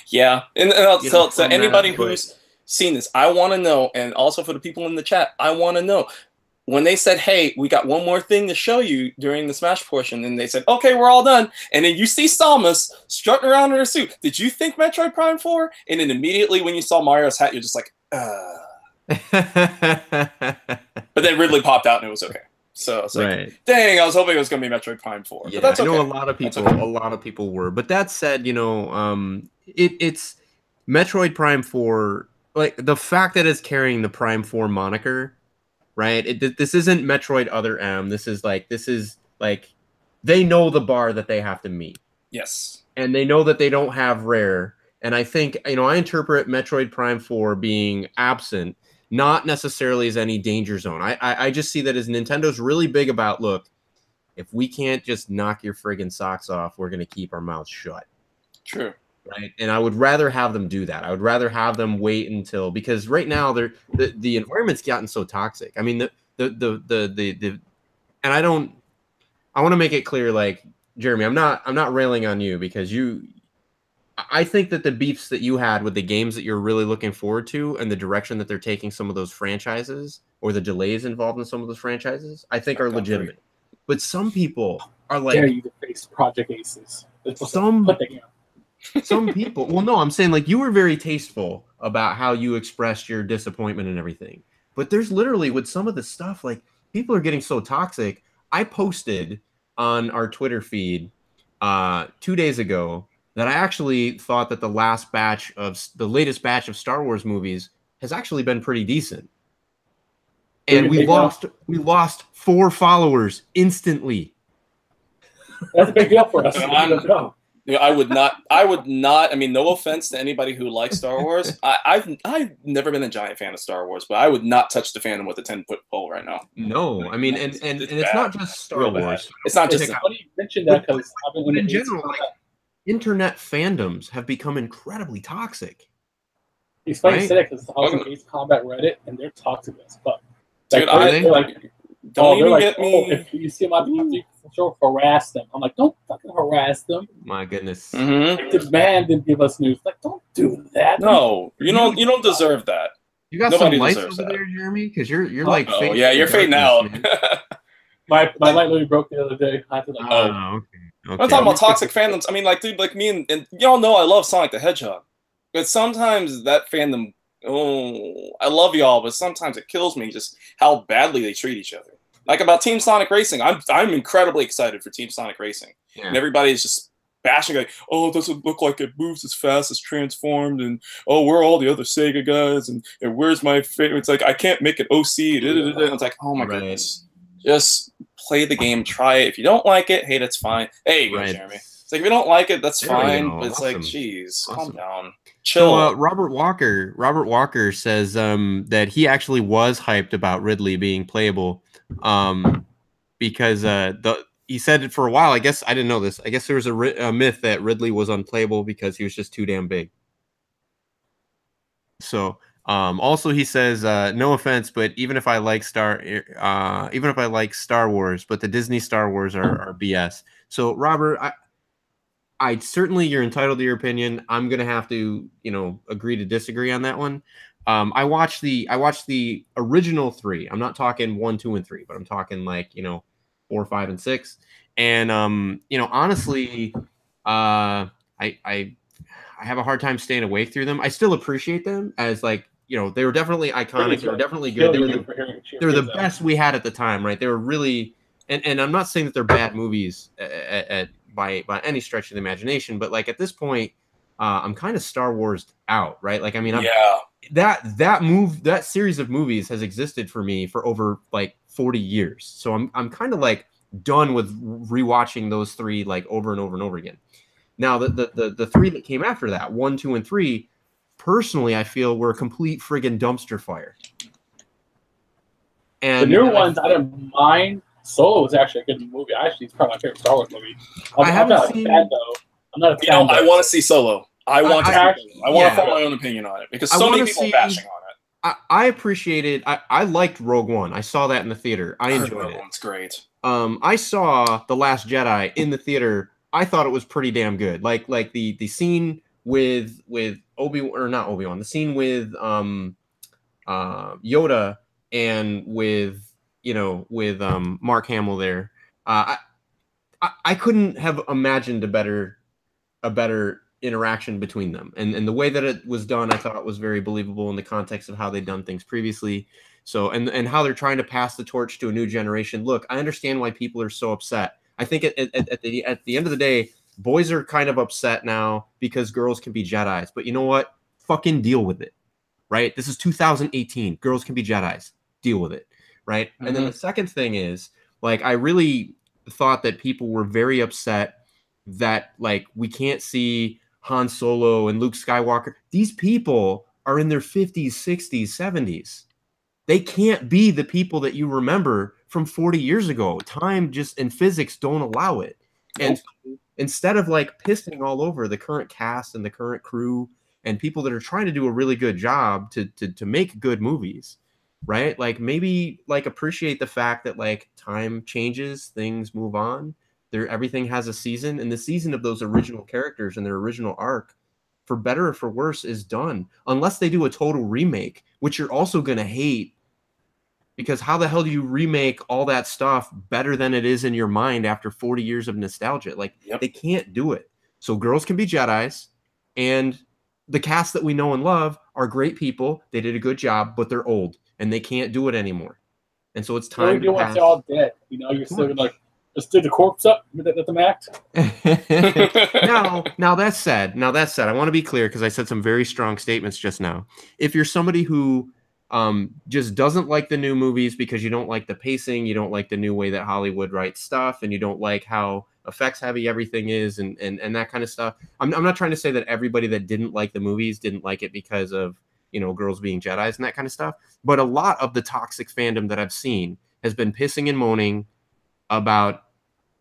Yeah. And I'll tell anybody who's seen this, I want to know, and also for the people in the chat, I want to know. When they said, hey, we got one more thing to show you during the Smash portion, and they said, okay, we're all done. And then you see Samus strutting around in her suit. Did you think Metroid Prime 4? And then immediately when you saw Mario's hat, you're just like, But then Ridley popped out and it was okay. So it's like, dang, I was hoping it was going to be Metroid Prime 4. Yeah, but that's okay. I know a lot of people were. But that said, it's Metroid Prime 4, like the fact that it's carrying the Prime 4 moniker, right? This isn't Metroid Other M. This is like they know the bar that they have to meet. Yes. And they know that they don't have Rare. And I think, I interpret Metroid Prime 4 being absent, not necessarily as any danger zone. I just see that as Nintendo's really big about, look, if we can't just knock your friggin' socks off, we're going to keep our mouths shut. True. right? And I would rather have them do that. I would rather have them wait until, because right now the environment's gotten so toxic. I mean the and I want to make it clear, like, Jeremy, I'm not railing on you, because I think that the beefs that you had with the games that you're really looking forward to and the direction that they're taking some of those franchises, or the delays involved in some of those franchises, I think are legitimate. But some people are like, dare you to face Project Aces. Some people, well, no, I'm saying, like, you were very tasteful about how you expressed your disappointment and everything. But there's literally, with some of the stuff, like, people are getting so toxic. I posted on our Twitter feed 2 days ago that I actually thought that the latest batch of Star Wars movies has actually been pretty decent. And we lost 4 followers instantly. That's a big deal for us. I would not. I mean, no offense to anybody who likes Star Wars. I've never been a giant fan of Star Wars, but I would not touch the fandom with a 10-foot pole right now. No, I mean, and it's not just Star Wars. It's not just. Funny you mentioned that, because in general, like, internet fandoms have become incredibly toxic. It's funny you say that, because I was on Ace Combat Reddit, and they're toxic as fuck. Dude, they're like, don't even get me. If you see them out there, harass them. I'm like, don't fucking harass them. My goodness. Like, demand them give us news. Like, don't do that. No, you don't deserve that. You got Nobody some lights deserves over that. there, Jeremy? Because you're like, oh yeah, you're fading out. my light literally broke the other day. I had to, like, okay. I'm talking about toxic fandoms. I mean, like, dude, like me and y'all know I love Sonic the Hedgehog, but sometimes that fandom. Oh, I love y'all, but sometimes it kills me just how badly they treat each other. Like about Team Sonic Racing, I'm incredibly excited for Team Sonic Racing, and everybody's just bashing like, oh, it doesn't look like it moves as fast as Transformed, and oh, where are all the other Sega guys, and where's my favorite? It's like I can't make it OC. And it's like, oh my goodness, just play the game, try it. If you don't like it, hey, that's fine. Hey, Jeremy. It's like, if you don't like it, that's fine. But it's like, geez, calm down. Chill. So, Robert Walker says that he actually was hyped about Ridley being playable, because he said it for a while. I guess I didn't know this. I guess there was a myth that Ridley was unplayable because he was just too damn big. So, also he says, no offense, but even if I like Star Wars, but the Disney Star Wars are BS. So, Robert, I certainly, you're entitled to your opinion. I'm gonna have to, agree to disagree on that one. I watched the original 3. I'm not talking 1, 2, and 3, but I'm talking, like, 4, 5, and 6. And honestly, I have a hard time staying awake through them. I still appreciate them as, like, they were definitely iconic. They were definitely good. They were the best we had at the time, right? They were really, and I'm not saying that they're bad movies by any stretch of the imagination, but, like, at this point, I'm kind of Star Wars out, right? Like, I mean, that series of movies has existed for me for over, like, 40 years. So I'm kind of, like, done with rewatching those 3, like, over and over and over again. Now, the 3 that came after that, 1, 2, and 3, personally, I feel were a complete friggin' dumpster fire. And the newer ones, I didn't mind. Solo was actually a good movie. Actually, it's probably my favorite Star Wars movie. I'm not a fan, though. I'm not a fan. I want to see Solo. I want to form my own opinion on it, because so many people are bashing on it. I appreciated. I liked Rogue One. I saw that in the theater. I enjoyed it. It's great. I saw The Last Jedi in the theater. I thought it was pretty damn good. Like the scene with not Obi-Wan. The scene with Yoda and with Mark Hamill there. I couldn't have imagined a better interaction between them, and the way that it was done, I thought it was very believable in the context of how they'd done things previously. So, and how they're trying to pass the torch to a new generation. Look, I understand why people are so upset. I think at the end of the day, boys are kind of upset now because girls can be Jedis. But you know what? Fucking deal with it, right? This is 2018. Girls can be Jedis. Deal with it, right? Mm-hmm. And then the second thing is, like, I really thought that people were very upset that, like, we can't see Han Solo and Luke Skywalker. These people are in their 50s, 60s, 70s. They can't be the people that you remember from 40 years ago. Time just and physics don't allow it. And instead of like pissing all over the current cast and the current crew and people that are trying to do a really good job to make good movies, right? Like maybe like appreciate the fact that like time changes, things move on. Everything has a season, and the season of those original characters and their original arc, for better or for worse, is done. Unless they do a total remake, which you're also gonna hate, because how the hell do you remake all that stuff better than it is in your mind after 40 years of nostalgia? Like they can't do it. So girls can be Jedis, and the cast that we know and love are great people. They did a good job, but they're old and they can't do it anymore. And so it's time. What do we do once they're all dead? You know, you're still like, just dig the corpse up with the max. now that said, I want to be clear because I said some very strong statements just now. If you're somebody who just doesn't like the new movies because you don't like the pacing, you don't like the new way that Hollywood writes stuff, and you don't like how effects heavy everything is, and that kind of stuff. I'm not trying to say that everybody that didn't like the movies didn't like it because of, you know, girls being Jedis and that kind of stuff. But a lot of the toxic fandom that I've seen has been pissing and moaning about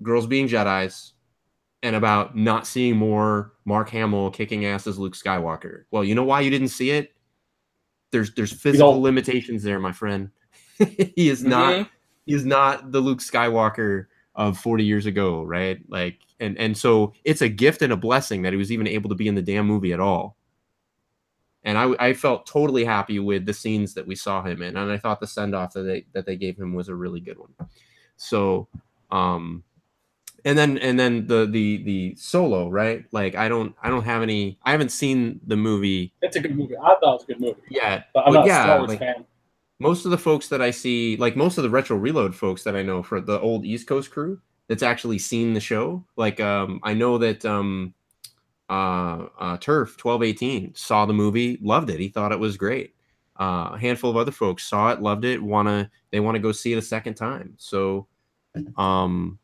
girls being Jedis and about not seeing more Mark Hamill kicking ass as Luke Skywalker. Well, you know why you didn't see it? There's physical limitations there, my friend. He is not the Luke Skywalker of 40 years ago, right? Like, and so it's a gift and a blessing that he was even able to be in the damn movie at all. And I felt totally happy with the scenes that we saw him in, and I thought the send off that they gave him was a really good one. So, and then the Solo, right? Like I haven't seen the movie. It's a good movie. I thought it was a good movie. Yeah, but I'm not a Star Wars fan. Most of the folks that I see, like most of the Retro Reload folks that I know for the old East Coast crew that's actually seen the show, like I know that Turf 1218 saw the movie, loved it. He thought it was great. A handful of other folks saw it, loved it, they want to go see it a second time. So, I mean,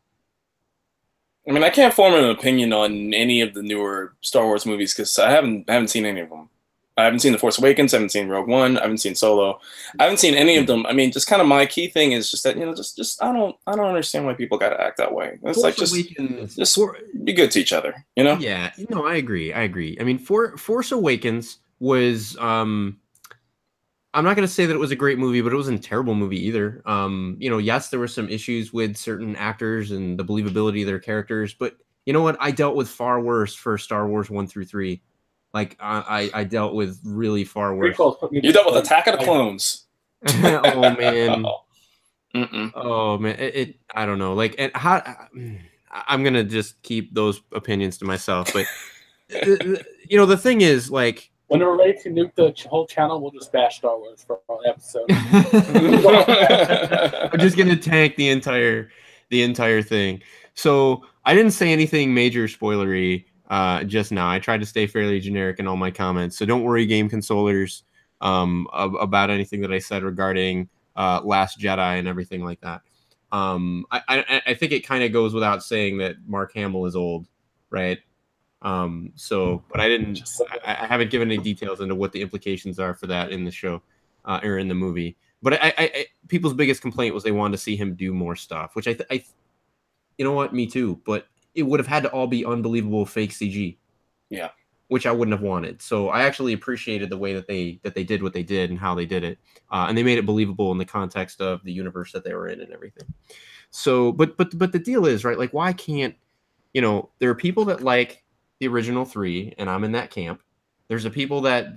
I can't form an opinion on any of the newer Star Wars movies because I haven't seen any of them. I haven't seen The Force Awakens. I haven't seen Rogue One. I haven't seen Solo. I haven't seen any of them. I mean, just kind of my key thing is just that, you know, just I don't understand why people got to act that way. It's like just be good to each other, you know? Yeah, no, I agree. I mean, Force Awakens was I'm not going to say that it was a great movie, but it wasn't a terrible movie either. You know, yes, there were some issues with certain actors and the believability of their characters, but you know what? I dealt with far worse for Star Wars 1 through 3. Like I dealt with really far worse. You dealt with Attack of the Clones. Oh man. Oh man. I don't know. Like, and how I'm gonna just keep those opinions to myself. But you know, the thing is, like, when we're ready to nuke the whole channel, we'll just bash Star Wars for all episode. I'm just gonna tank the entire thing. So I didn't say anything major spoilery just now. I tried to stay fairly generic in all my comments, so don't worry, game consolers, about anything that I said regarding Last Jedi and everything like that. I think it kind of goes without saying that Mark Hamill is old, right? So, but I haven't given any details into what the implications are for that in the show or in the movie. But people's biggest complaint was they wanted to see him do more stuff, which I you know what, me too. But it would have had to all be unbelievable fake CG. Yeah. Which I wouldn't have wanted. So I actually appreciated the way that they did what they did and how they did it. And they made it believable in the context of the universe that they were in and everything. So, but the deal is, right, like, why can't, you know, there are people that like the original 3, and I'm in that camp. There's a people that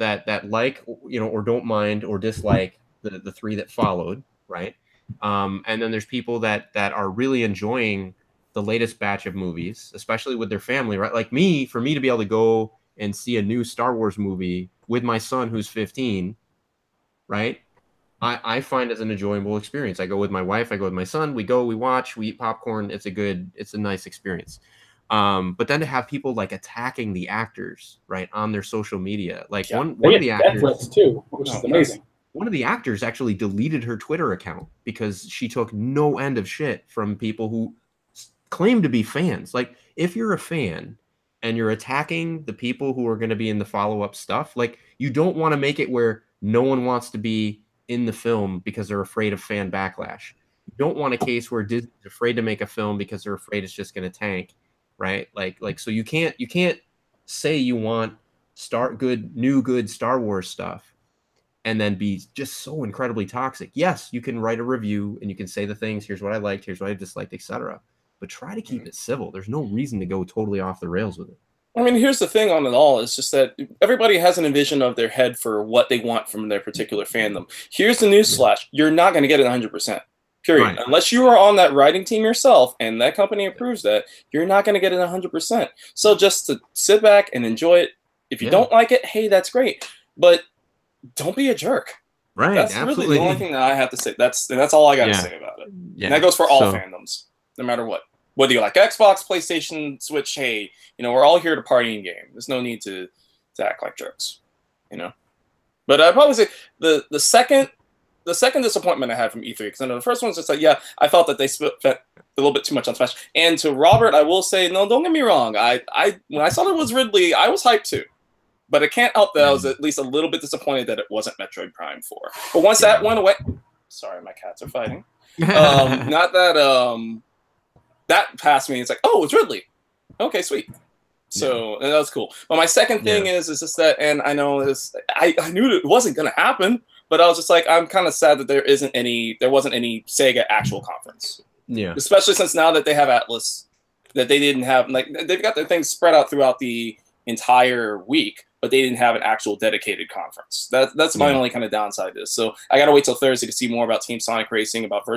like, you know, or don't mind or dislike the 3 that followed, right? And then there's people that are really enjoying the latest batch of movies, especially with their family, right? Like me, for me to be able to go and see a new Star Wars movie with my son who's 15, right? I find it's an enjoyable experience. I go with my wife, I go with my son, we watch, we eat popcorn. It's a nice experience. But then to have people like attacking the actors, right, on their social media, like one of the actors too, which is amazing. One of the actors actually deleted her Twitter account because she took no end of shit from people who claim to be fans. Like, if you're a fan and you're attacking the people who are going to be in the follow-up stuff, like, you don't want to make it where no one wants to be in the film because they're afraid of fan backlash. You don't want a case where Disney's afraid to make a film because they're afraid it's just going to tank, right? Like so you can't say you want good Star Wars stuff and then be just so incredibly toxic. Yes, you can write a review and you can say the things, here's what I liked, here's what I disliked, etc. But try to keep it civil. There's no reason to go totally off the rails with it. I mean, here's the thing on it all. It's just that everybody has an envision of their head for what they want from their particular fandom. Here's the newsflash. You're not going to get it 100%. Period. Right. Unless you are on that writing team yourself and that company approves that, you're not going to get it 100%. So just to sit back and enjoy it. If you don't like it, hey, that's great. But don't be a jerk. Right. That's absolutely. really the only thing that I have to say. That's all I got to say about it. Yeah. And that goes for all fandoms, no matter what. Whether you like Xbox, PlayStation, Switch, hey, we're all here to party and game. There's no need to act like jerks, But I'd probably say the second disappointment I had from E3, because I know the first one's just like, yeah, I felt that they spent a little bit too much on Smash. And to Robert, I will say, no, don't get me wrong. When I saw it was Ridley, I was hyped too. But it can't help that I was at least a little bit disappointed that it wasn't Metroid Prime 4. But once that went away, sorry, my cats are fighting. Not that that passed me. It's like, oh, it's Ridley. Okay, sweet. So that was cool. But my second thing is just that, and I know this, I knew it wasn't gonna happen, but I was just like, I'm kind of sad that there wasn't any Sega actual conference. Yeah. Especially since now that they have Atlas, that they didn't have, like, they've got their things spread out throughout the entire week, but they didn't have an actual dedicated conference. That's my only kind of downside to this. So I gotta wait till Thursday to see more about Team Sonic Racing, about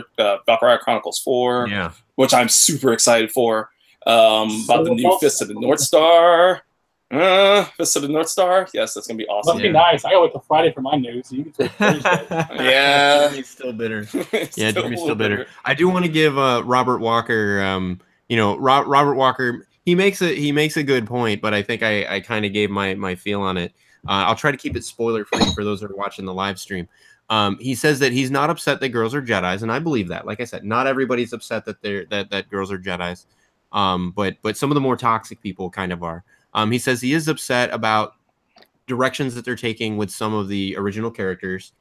Valkyria Chronicles 4, which I'm super excited for. About the new Fist of the North Star. Fist of the North Star. Yes, that's gonna be awesome. Must be nice. I gotta wait till Friday for my news. So you can take Thursday. Yeah, Jimmy's still bitter. Jimmy's still bitter. I do want to give Robert Walker. Robert Walker. He makes a good point, but I think I kind of gave my feel on it. I'll try to keep it spoiler free for those that are watching the live stream. He says that he's not upset that girls are Jedis, and I believe that. Like I said, not everybody's upset that girls are Jedis. But some of the more toxic people kind of are. He says he is upset about directions that they're taking with some of the original characters,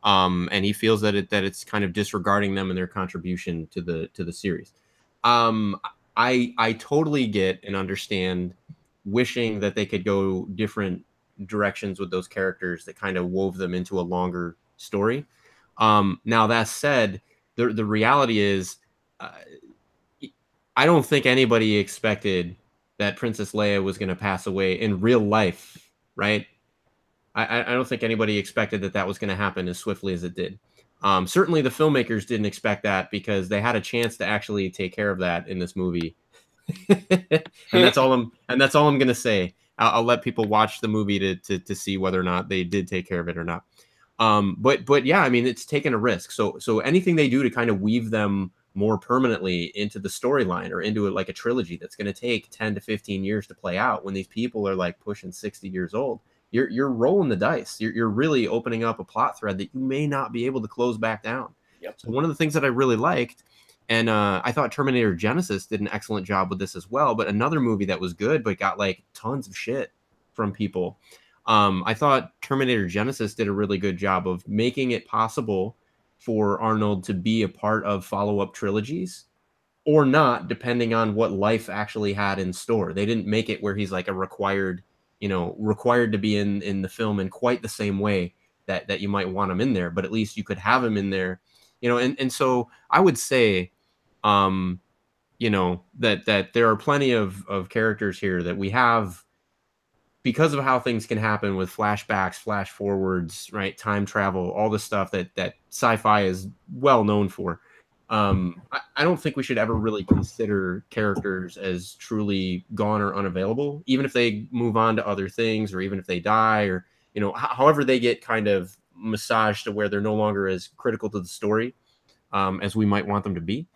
and he feels that it's kind of disregarding them and their contribution to the series. I totally get and understand wishing that they could go different directions with those characters that kind of wove them into a longer story. Now that said, the reality is, I don't think anybody expected that Princess Leia was going to pass away in real life, right? I don't think anybody expected that was going to happen as swiftly as it did. Certainly the filmmakers didn't expect that, because they had a chance to actually take care of that in this movie. and that's all I'm going to say. I'll let people watch the movie to see whether or not they did take care of it or not. But yeah, I mean, it's taken a risk. So anything they do to kind of weave them more permanently into the storyline or into like a trilogy that's going to take 10 to 15 years to play out, when these people are like pushing 60 years old, you're rolling the dice. You're really opening up a plot thread that you may not be able to close back down. Yep. So one of the things that I really liked, and I thought Terminator Genesis did an excellent job with this as well, but another movie that was good but got like tons of shit from people. I thought Terminator Genesis did a really good job of making it possible for Arnold to be a part of follow-up trilogies or not, depending on what life actually had in store. They didn't make it where he's like a required to be in the film in quite the same way that you might want him in there, but at least you could have him in there, and so I would say, that there are plenty of characters here that we have, because of how things can happen with flashbacks, flash forwards, right? Time travel, all the stuff that sci-fi is well known for. I don't think we should ever really consider characters as truly gone or unavailable, even if they move on to other things, or even if they die, or, however they get kind of massaged to where they're no longer as critical to the story as we might want them to be.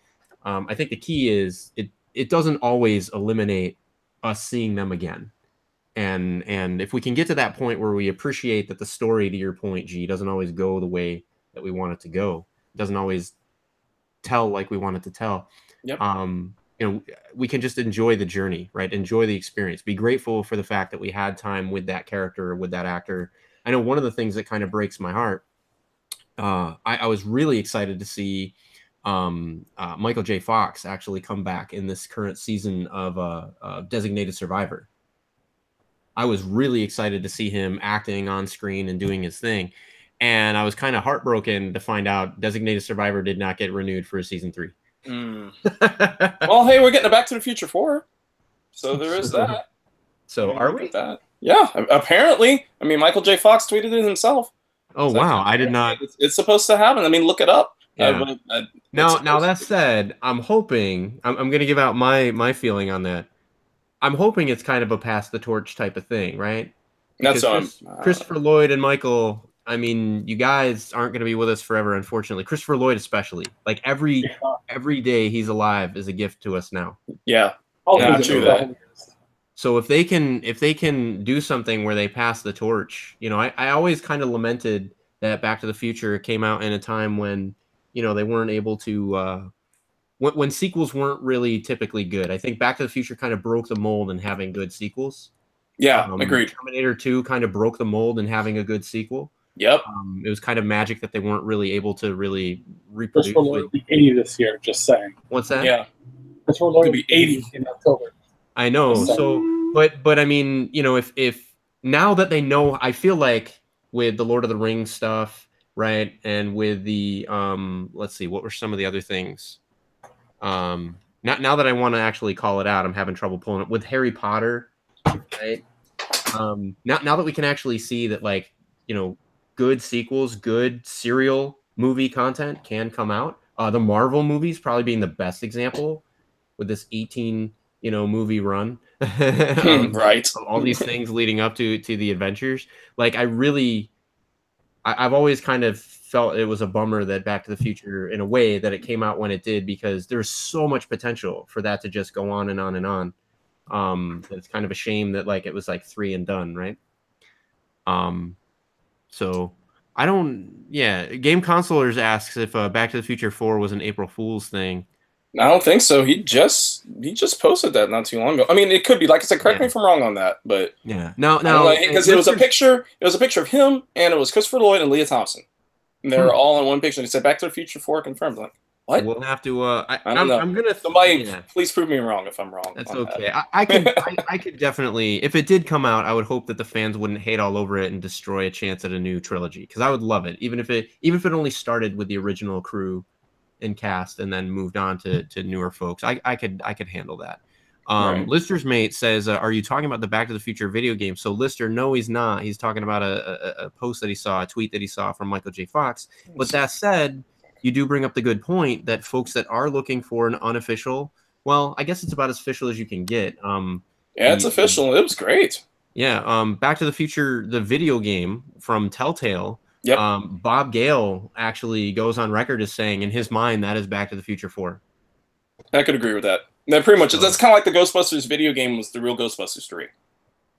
I think the key is it doesn't always eliminate us seeing them again. And if we can get to that point where we appreciate that the story, to your point, G, doesn't always go the way that we want it to go, it doesn't always tell like we want it to tell. Yep. We can just enjoy the journey, right? Enjoy the experience. Be grateful for the fact that we had time with that character, with that actor. I know one of the things that kind of breaks my heart, I was really excited to see Michael J. Fox actually come back in this current season of Designated Survivor. I was really excited to see him acting on screen and doing his thing. And I was kind of heartbroken to find out Designated Survivor did not get renewed for season 3. Well, hey, we're getting a Back to the Future 4. So there is that. So are we? That. Yeah, apparently. I mean, Michael J. Fox tweeted it himself. Oh, wow. I did not. It's supposed to happen. I mean, look it up. Yeah. Now that said, I'm hoping, I'm going to give out my feeling on that. I'm hoping it's kind of a pass the torch type of thing, right? Because Christopher Lloyd and Michael, I mean, you guys aren't going to be with us forever, unfortunately. Christopher Lloyd especially. Like every day he's alive is a gift to us now. Yeah. True that. So if they can do something where they pass the torch, you know, I always kind of lamented that Back to the Future came out in a time when, you know, they weren't able to when sequels weren't really typically good. I think Back to the Future kind of broke the mold in having good sequels. Yeah, agreed. Terminator 2 kind of broke the mold in having a good sequel. Yep. It was kind of magic that they weren't really able to really reproduce. Christopher Lloyd will be 80 this year, just saying. What's that? Yeah. Christopher Lloyd will be 80 in October. I know. So, but I mean, you know, if now that they know, I feel like with the Lord of the Rings stuff, right, and with the let's see, what were some of the other things? Now that I want to actually call it out, I'm having trouble pulling it with Harry Potter, right? Now that we can actually see that, like, you know, good sequels, good serial movie content can come out. The Marvel movies probably being the best example with this 18 movie run. Right. All these things leading up to the adventures. Like, I've always kind of felt it was a bummer that Back to the Future, in a way, that it came out when it did, because there's so much potential for that to just go on and on and on. It's kind of a shame that, like, it was like 3 and done, right? So I don't. Yeah, Game Consolers asks if Back to the Future 4 was an April Fool's thing. I don't think so. He just posted that not too long ago. I mean, it could be. Like I said, correct me if I'm wrong on that, but yeah, no, because it was a picture. It was a picture of him, and it was Christopher Lloyd and Leah Thompson. And they were all in one picture. And he said, "Back to the Future 4 confirmed." Like, what? We'll have to. I don't know. I'm gonna. Somebody, please prove me wrong if I'm wrong. That's okay. I could definitely, if it did come out, I would hope that the fans wouldn't hate all over it and destroy a chance at a new trilogy, because I would love it, even if it only started with the original crew and cast and then moved on to newer folks. I could handle that. Right. Lister's mate says, are you talking about the Back to the Future video game? So Lister, no, he's not. He's talking about a post that he saw, a tweet that he saw from Michael J. Fox. But that said, you do bring up the good point that folks that are looking for an unofficial, well, I guess it's about as official as you can get. Yeah, it's official. It was great. Yeah, Back to the Future, the video game from Telltale. Yep. Bob Gale actually goes on record as saying, in his mind, that is Back to the Future 4. I could agree with that. That pretty much, that's kind of like the Ghostbusters video game was the real Ghostbusters 3.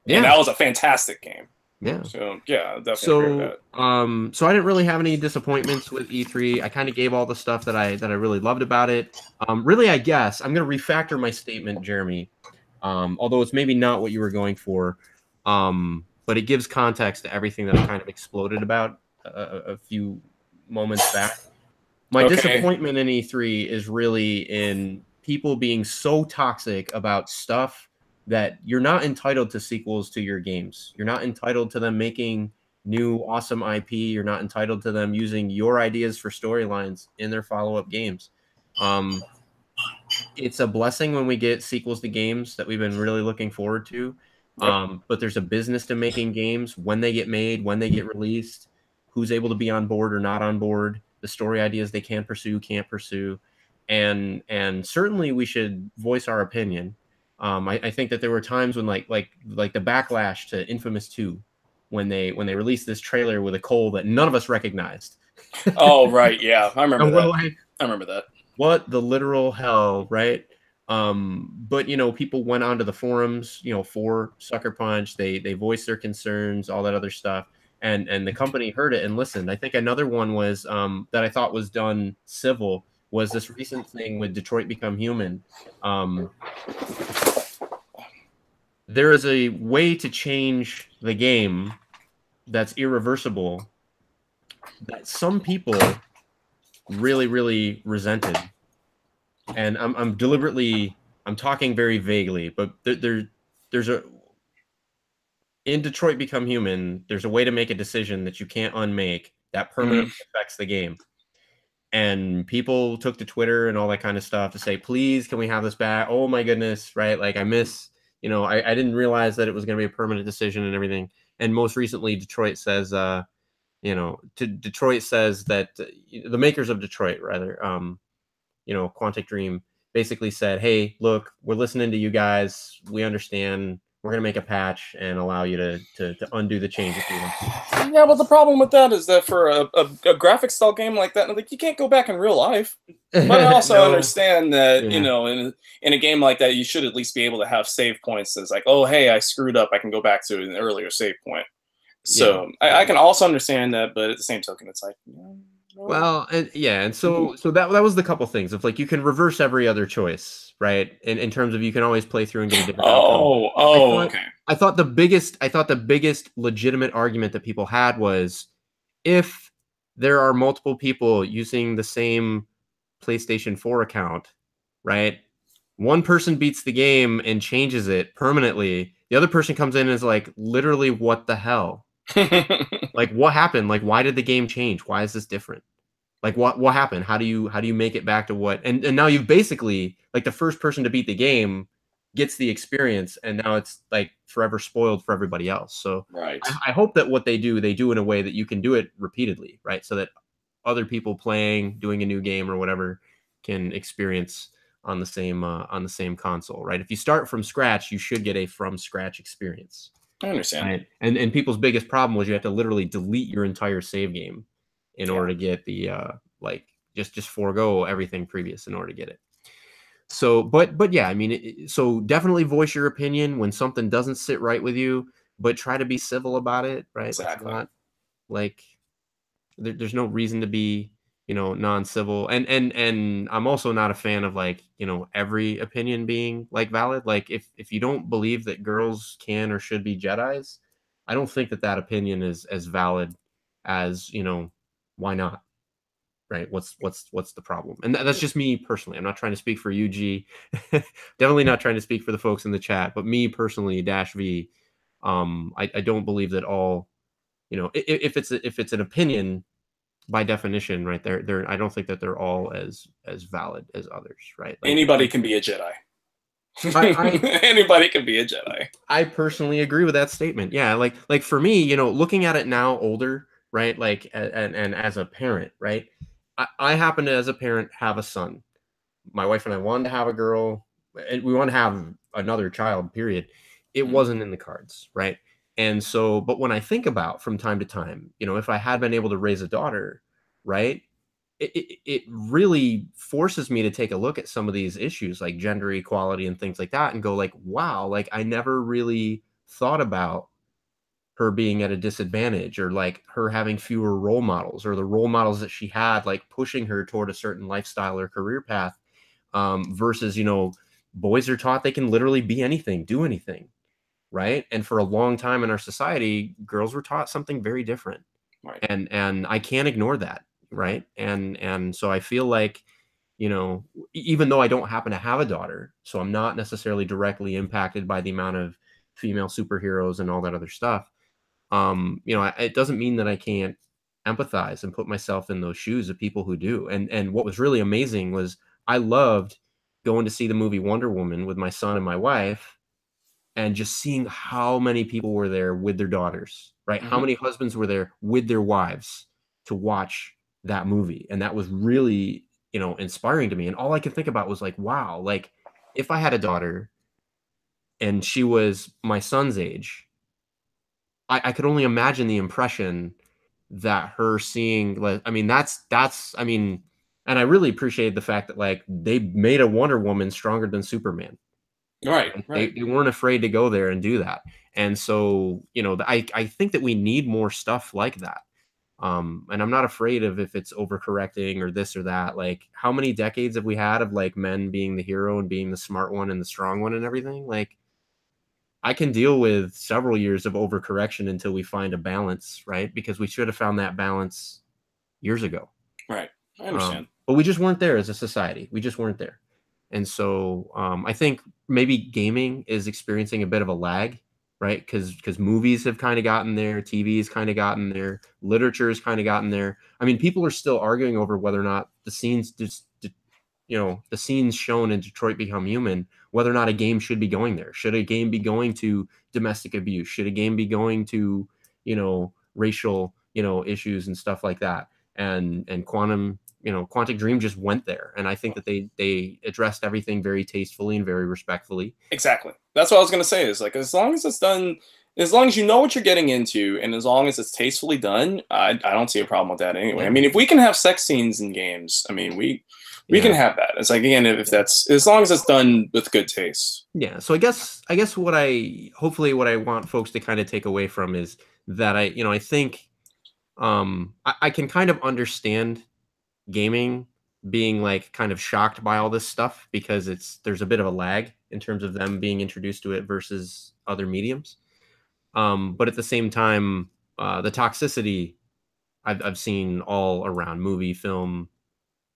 Yeah. And that was a fantastic game. Yeah. So, yeah, definitely agree with that. So I didn't really have any disappointments with E3. I kind of gave all the stuff that I really loved about it. Really, I guess, I'm going to refactor my statement, Jeremy, although it's maybe not what you were going for, but it gives context to everything that I kind of exploded about a few moments back. My disappointment in E3 is really in people being so toxic about stuff that you're not entitled to sequels to your games. You're not entitled to them making new awesome IP. You're not entitled to them using your ideas for storylines in their follow-up games. It's a blessing when we get sequels to games that we've been really looking forward to. But there's a business to making games, when they get made, when they get released, who's able to be on board or not on board, the story ideas they can pursue, can't pursue. And certainly we should voice our opinion. I think that there were times when like the backlash to Infamous 2, when they released this trailer with a Cole that none of us recognized. Oh, right. Yeah. I remember that. Like, I remember that. What the literal hell, right? But, people went onto the forums, for Sucker Punch. They voiced their concerns, all that other stuff. And the company heard it and listened. I think another one was that I thought was done civil was this recent thing with Detroit Become Human. There is a way to change the game that's irreversible that some people really, really resented, and I'm deliberately I'm talking very vaguely, but there's a in Detroit Become Human, there's a way to make a decision that you can't unmake that permanently affects the game. And people took to Twitter and all that kind of stuff to say, please, can we have this back? Oh my goodness, right? Like I miss, I didn't realize that it was going to be a permanent decision and everything. And most recently, Detroit says, Detroit says that the makers of Detroit, rather, Quantic Dream basically said, hey, look, we're listening to you guys. We understand. We're going to make a patch and allow you to undo the change if you want to. Yeah, but the problem with that is that for a graphic style game like that, like you can't go back in real life. But I also No. understand that, Yeah. in a game like that, you should at least be able to have save points that's like, oh, hey, I screwed up. I can go back to an earlier save point. So I can also understand that, but at the same token, it's like, no. Well, and so that was the couple things of like you can reverse every other choice, right? In terms of you can always play through and get a different outcome. Okay. I thought the biggest legitimate argument that people had was if there are multiple people using the same PlayStation 4 account, right? One person beats the game and changes it permanently. The other person comes in and is like, literally, what the hell? Like, what happened? Like, why did the game change? Why is this different? Like, what happened? How do you make it back to what? And now you've basically like the first person to beat the game gets the experience, and now it's like forever spoiled for everybody else. So right. I hope that what they do in a way that you can do it repeatedly, right? So that other people doing a new game or whatever can experience on the same console, right? If you start from scratch, you should get a from scratch experience. I understand. Right? And people's biggest problem was you have to literally delete your entire save game in order to get the just forego everything previous in order to get it. So, but yeah, I mean, so definitely voice your opinion when something doesn't sit right with you, but try to be civil about it, right? Exactly. Let's not like there's no reason to be non-civil, and I'm also not a fan of like every opinion being like valid. Like if you don't believe that girls can or should be Jedis, I don't think that opinion is as valid as why not, right? What's the problem? And that's just me personally. I'm not trying to speak for UG. Definitely not trying to speak for the folks in the chat, but me personally, Dash V, I don't believe that all if it's an opinion by definition, right? They're I don't think that they're all as valid as others, right? Like, anybody can be a Jedi. Anybody can be a Jedi. I personally agree with that statement. Yeah, like for me, looking at it now, older, right? Like and as a parent, right? I happen to, as a parent, have a son. My wife and I wanted to have a girl, and we want to have another child. Period. It wasn't in the cards, right? And so, but when I think about from time to time, if I had been able to raise a daughter, right, it really forces me to take a look at some of these issues like gender equality and things like that and go like, wow, like I never really thought about her being at a disadvantage or like her having fewer role models or the role models that she had, like pushing her toward a certain lifestyle or career path versus, boys are taught they can literally be anything, do anything. Right. And for a long time in our society, girls were taught something very different. Right. And I can't ignore that. Right. And so I feel like, even though I don't happen to have a daughter, so I'm not necessarily directly impacted by the amount of female superheroes and all that other stuff. It doesn't mean that I can't empathize and put myself in those shoes of people who do. And what was really amazing was I loved going to see the movie Wonder Woman with my son and my wife and just seeing how many people were there with their daughters, right? How many husbands were there with their wives to watch that movie. And that was really, inspiring to me. And all I could think about was like, wow, like if I had a daughter and she was my son's age, I could only imagine the impression that her seeing, like, I mean, I mean, and I really appreciated the fact that like they made a Wonder Woman stronger than Superman. Right. They weren't afraid to go there and do that. And so, I think that we need more stuff like that. And I'm not afraid of if it's overcorrecting or this or that. Like, how many decades have we had of like men being the hero and being the smart one and the strong one and everything? Like, I can deal with several years of overcorrection until we find a balance, right? Because we should have found that balance years ago. Right. I understand. But we just weren't there as a society. We just weren't there. And so I think maybe gaming is experiencing a bit of a lag, right? Because movies have kind of gotten there, TV's kind of gotten there, literature's kind of gotten there. I mean, people are still arguing over whether or not the scenes the scenes shown in Detroit Become Human, whether or not a game should be going there. Should a game be going to domestic abuse? Should a game be going to, racial, issues and stuff like that? And Quantic Dream just went there. And I think that they addressed everything very tastefully and very respectfully. Exactly. That's what I was going to say, is like, as long as it's done, as long as you know what you're getting into, and as long as it's tastefully done, I don't see a problem with that anyway. I mean, if we can have sex scenes in games, I mean, we can have that. It's like, again, if that's, as long as it's done with good taste. Yeah. So I guess what I want folks to kind of take away from is that I think I can kind of understand gaming being like kind of shocked by all this stuff, because there's a bit of a lag in terms of them being introduced to it versus other mediums. But at the same time, the toxicity I've seen all around movie, film,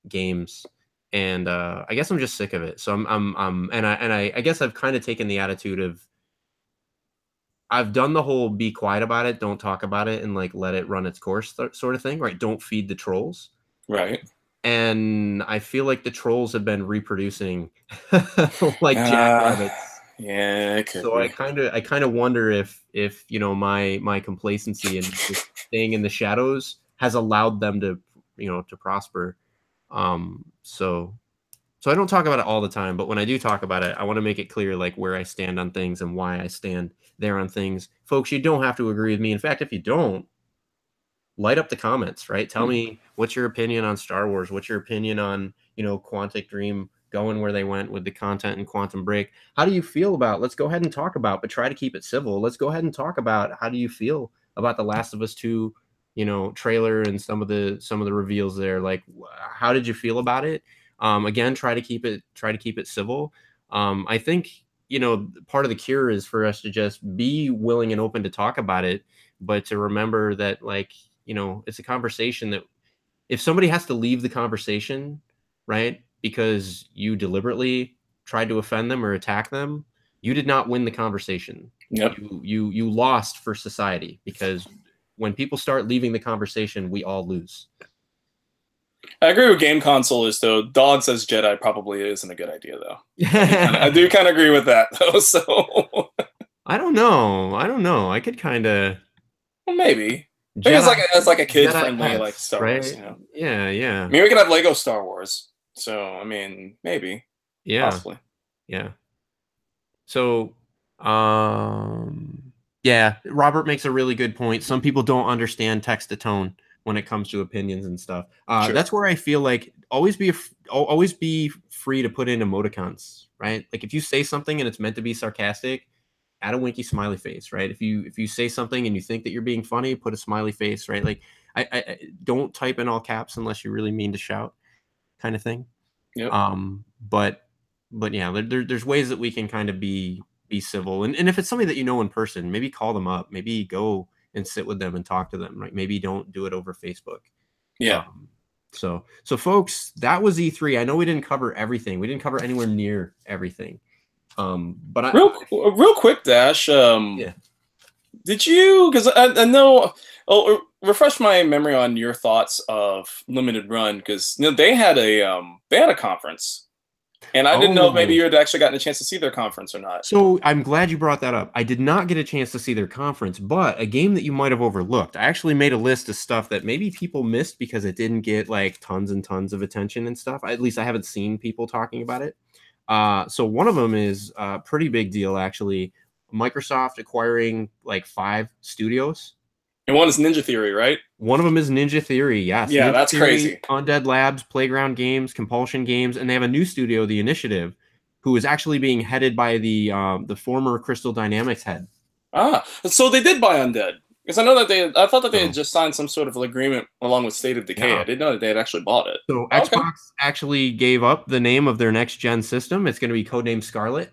games. And I guess I'm just sick of it. So I guess I've kind of taken the attitude of, I've done the whole be quiet about it, don't talk about it, and like let it run its course sort of thing, right? Don't feed the trolls, right? And I feel like the trolls have been reproducing like jackrabbits. Yeah, it could so be. I kind of wonder if my complacency and just staying in the shadows has allowed them to to prosper. So I don't talk about it all the time, but when I do talk about it, I want to make it clear like where I stand on things and why I stand there on things. Folks, you don't have to agree with me. In fact, if you don't, light up the comments, right? Tell me what's your opinion on Star Wars? What's your opinion on, Quantic Dream going where they went with the content in Quantum Break? How do you feel about, let's go ahead and talk about, but try to keep it civil. Let's go ahead and talk about, how do you feel about the Last of Us 2, trailer and some of the reveals there? Like, how did you feel about it? Again, try to keep it civil. I think, part of the cure is for us to just be willing and open to talk about it, but to remember that, like, it's a conversation that if somebody has to leave the conversation, right, because you deliberately tried to offend them or attack them, you did not win the conversation. Yep. You lost for society, because when people start leaving the conversation, we all lose. I agree with game console is, though, Dog Says Jedi probably isn't a good idea, though. I do kind of agree with that, though. So I don't know. I could kind of. Well, maybe. Maybe it's like a kid-friendly like Star Wars. Right? Yeah. I mean, we could have Lego Star Wars. So I mean, maybe. Yeah. Possibly. Yeah. So, yeah, Robert makes a really good point. Some people don't understand text to tone when it comes to opinions and stuff. Sure. That's where I feel like always be free to put in emoticons, right? Like if you say something and it's meant to be sarcastic, add a winky smiley face, right? If you say something and you think that you're being funny, put a smiley face, right? Like I don't type in all caps unless you really mean to shout, kind of thing. Yep. But yeah, there's ways that we can kind of be civil, and if it's somebody that in person, maybe call them up, maybe go and sit with them and talk to them, right? Maybe don't do it over Facebook. Yeah. So folks, that was E3. I know we didn't cover everything. We didn't cover anywhere near everything. But real quick, Dash. Yeah. Did you? Because I know. Oh, refresh my memory on your thoughts of Limited Run, because they had a conference, and I didn't know if maybe you had actually gotten a chance to see their conference or not. So I'm glad you brought that up. I did not get a chance to see their conference, but a game that you might have overlooked. I actually made a list of stuff that maybe people missed because it didn't get like tons and tons of attention and stuff. At least I haven't seen people talking about it. So one of them is a pretty big deal, actually. Microsoft acquiring like 5 studios. And one is Ninja Theory, right? One of them is Ninja Theory, yes. Yeah, Ninja that's Theory, crazy. Undead Labs, Playground Games, Compulsion Games, and they have a new studio, The Initiative, who is actually being headed by the former Crystal Dynamics head. So they did buy Undead. Because I know that I thought that they had just signed some sort of agreement along with State of Decay. Yeah. I didn't know that they had actually bought it. So Xbox actually gave up the name of their next gen system. It's going to be codenamed Scarlet.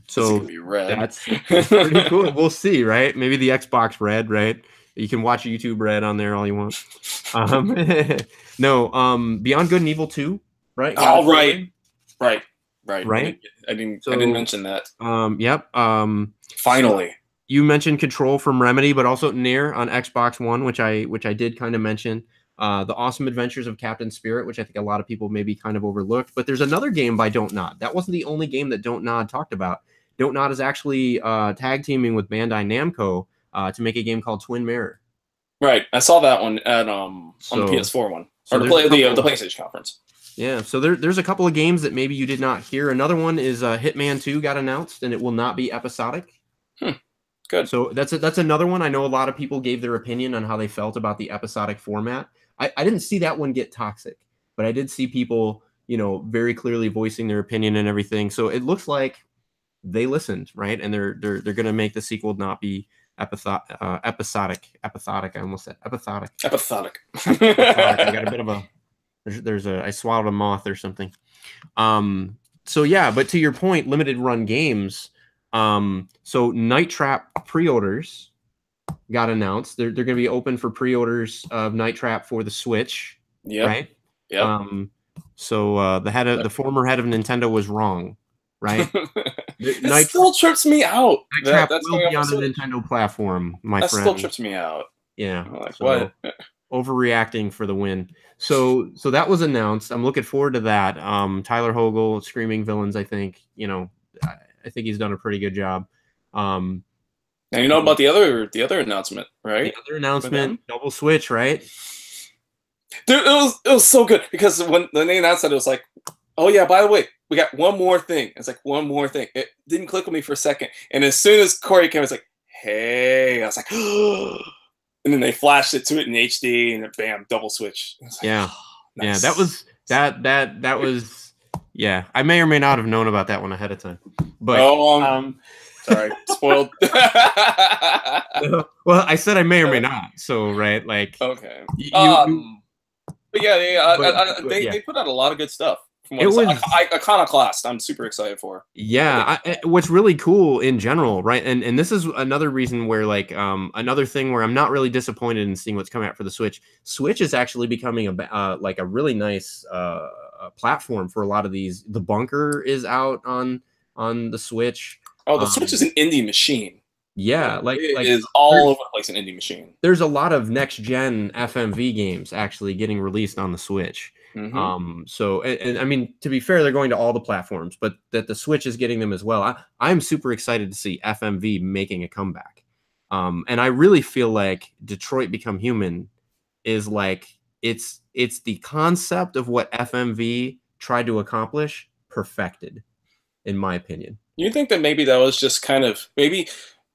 So be red. That's pretty cool. We'll see, right? Maybe the Xbox Red, right? You can watch YouTube Red on there all you want. No, Beyond Good and Evil 2, right? Oh, right. Right. Right. I didn't mention that. Yep. Finally. So you mentioned Control from Remedy, but also Nier on Xbox One, which I did kind of mention. The Awesome Adventures of Captain Spirit, which I think a lot of people maybe kind of overlooked. But there's another game by Don't Nod. That wasn't the only game that Don't Nod talked about. Don't Nod is actually tag teaming with Bandai Namco to make a game called Twin Mirror. Right. I saw that one at on the PS4 one. Or the PlayStation conference. Yeah, so there's a couple of games that maybe you did not hear. Another one is Hitman 2 got announced, and it will not be episodic. Good. So that's another one. I know a lot of people gave their opinion on how they felt about the episodic format. I didn't see that one get toxic, but I did see people, very clearly voicing their opinion and everything. So it looks like they listened, right? And they're going to make the sequel not be episodic. I almost said episodic. Episodic. I got a bit of a. I swallowed a moth or something. So yeah, but to your point, limited run games. So Night Trap pre-orders got announced. They're going to be open for pre-orders of Night Trap for the Switch. Yeah. Right. Yeah. So the former head of Nintendo was wrong. Right. It still trips me out. Night Trap will be on the Nintendo platform, my friend. That still trips me out. Yeah. I'm like, what? Overreacting for the win. So that was announced. I'm looking forward to that. Tyler Hogle, Screaming Villains. I think I think he's done a pretty good job. And you know about the other announcement, right? The other announcement, Double Switch, right? Dude, it was so good because when they announced it, it was like, oh yeah, by the way, we got one more thing. It's like one more thing. It didn't click with me for a second, and as soon as Corey came, I was like, hey, I was like, and then they flashed it to it in HD, and bam, Double Switch. Like, yeah, nice. Yeah, that was. Yeah, I may or may not have known about that one ahead of time. But sorry, spoiled. Well, I said I may or may not. So right, like okay. But yeah, they put out a lot of good stuff. It was Iconoclast. I'm super excited for. Yeah, what's really cool in general, right? And this is another reason where another thing where I'm not really disappointed in seeing what's coming out for the Switch. Switch is actually becoming a really nice platform for a lot of these. The Bunker is out on the Switch. Oh, the Switch is an indie machine. Yeah, it is all over the place an indie machine. There's a lot of next gen FMV games actually getting released on the Switch. Mm-hmm. So I mean, to be fair, they're going to all the platforms, but that the Switch is getting them as well. I'm super excited to see FMV making a comeback. And I really feel like Detroit Become Human is like it's the concept of what FMV tried to accomplish perfected, in my opinion. You think that maybe that was just kind of maybe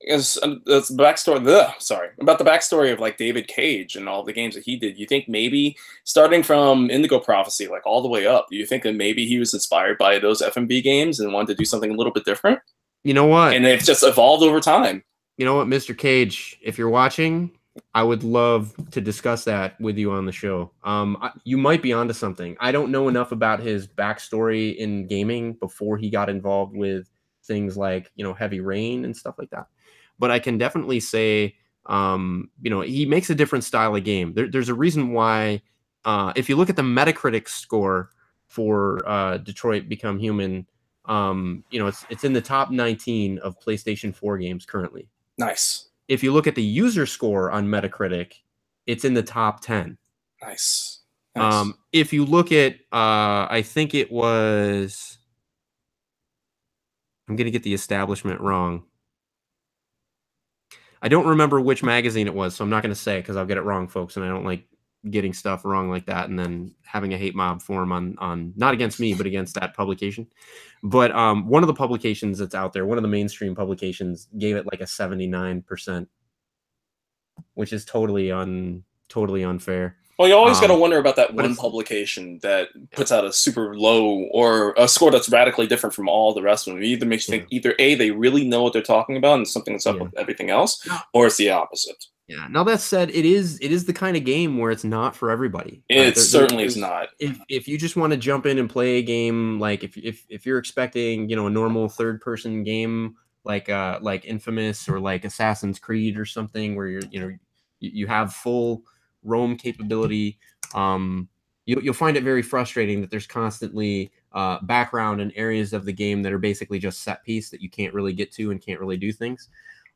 as the backstory? Sorry, about the backstory of like David Cage and all the games that he did. You think maybe starting from Indigo Prophecy, like all the way up, do you think that maybe he was inspired by those FMV games and wanted to do something a little bit different? You know what? And it's just evolved over time. You know what, Mr. Cage, if you're watching, I would love to discuss that with you on the show. You might be onto something. I don't know enough about his backstory in gaming before he got involved with things like, Heavy Rain and stuff like that. But I can definitely say, he makes a different style of game. There's a reason why, if you look at the Metacritic score for Detroit Become Human, it's in the top 19 of PlayStation 4 games currently. Nice. If you look at the user score on Metacritic, it's in the top 10. Nice. If you look at, I think it was, I'm going to get the establishment wrong. I don't remember which magazine it was, so I'm not going to say because I'll get it wrong, folks, and I don't like getting stuff wrong like that and then having a hate mob form on not against me, but against that publication. But one of the publications that's out there, one of the mainstream publications, gave it like a 79%, which is totally unfair. Well, you always got to wonder about that one publication that puts out a super low or a score that's radically different from all the rest of them. It either makes you think either A, they really know what they're talking about and something that's up with everything else, or it's the opposite. Yeah. Now that said, it is the kind of game where it's not for everybody. It certainly is not. If you just want to jump in and play a game, like if you're expecting, a normal third person game like Infamous or like Assassin's Creed or something where you have full roam capability. You'll find it very frustrating that there's constantly background and areas of the game that are basically just set piece that you can't really get to and can't really do things.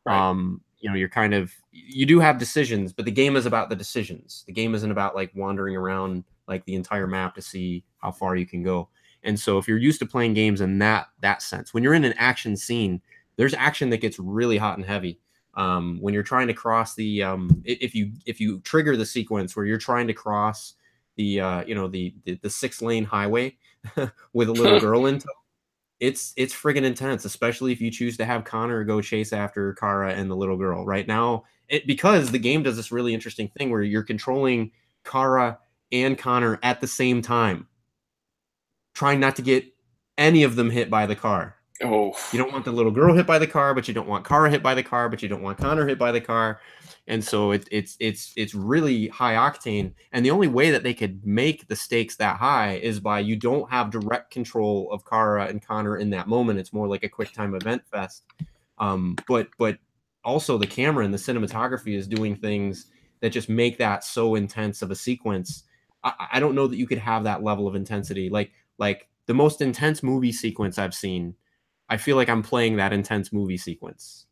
Right. You do have decisions, but the game is about the decisions. The game isn't about like wandering around like the entire map to see how far you can go. And so if you're used to playing games in that sense, when you're in an action scene, there's action that gets really hot and heavy. When you're trying to cross the if you trigger the sequence where you're trying to cross the 6-lane highway with a little girl in tow, it's friggin' intense, especially if you choose to have Connor go chase after Kara and the little girl. Right now, because the game does this really interesting thing where you're controlling Kara and Connor at the same time, trying not to get any of them hit by the car. Oh, you don't want the little girl hit by the car, but you don't want Kara hit by the car, but you don't want Connor hit by the car. And so it's really high octane. And the only way that they could make the stakes that high is by you don't have direct control of Kara and Connor in that moment. It's more like a quick time event fest. But also the camera and the cinematography is doing things that just make that so intense of a sequence. I don't know that you could have that level of intensity. Like the most intense movie sequence I've seen, I feel like I'm playing that intense movie sequence,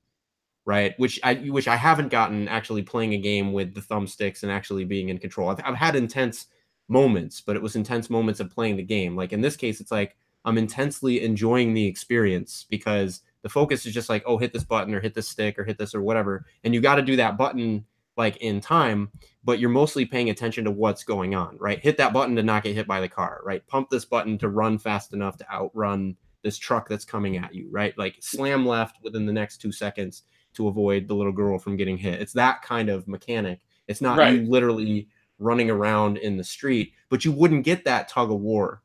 right? Which I haven't gotten actually playing a game with the thumbsticks and actually being in control. I've had intense moments, but it was intense moments of playing the game. Like in this case, it's like I'm intensely enjoying the experience because the focus is just like, oh, hit this button or hit this stick or hit this or whatever. And you got to do that button like in time, but you're mostly paying attention to what's going on, right? Hit that button to not get hit by the car, right? Pump this button to run fast enough to outrun this truck that's coming at you, right? Like slam left within the next 2 seconds to avoid the little girl from getting hit. It's that kind of mechanic. It's not right. you literally running around in the street, but you wouldn't get that tug of war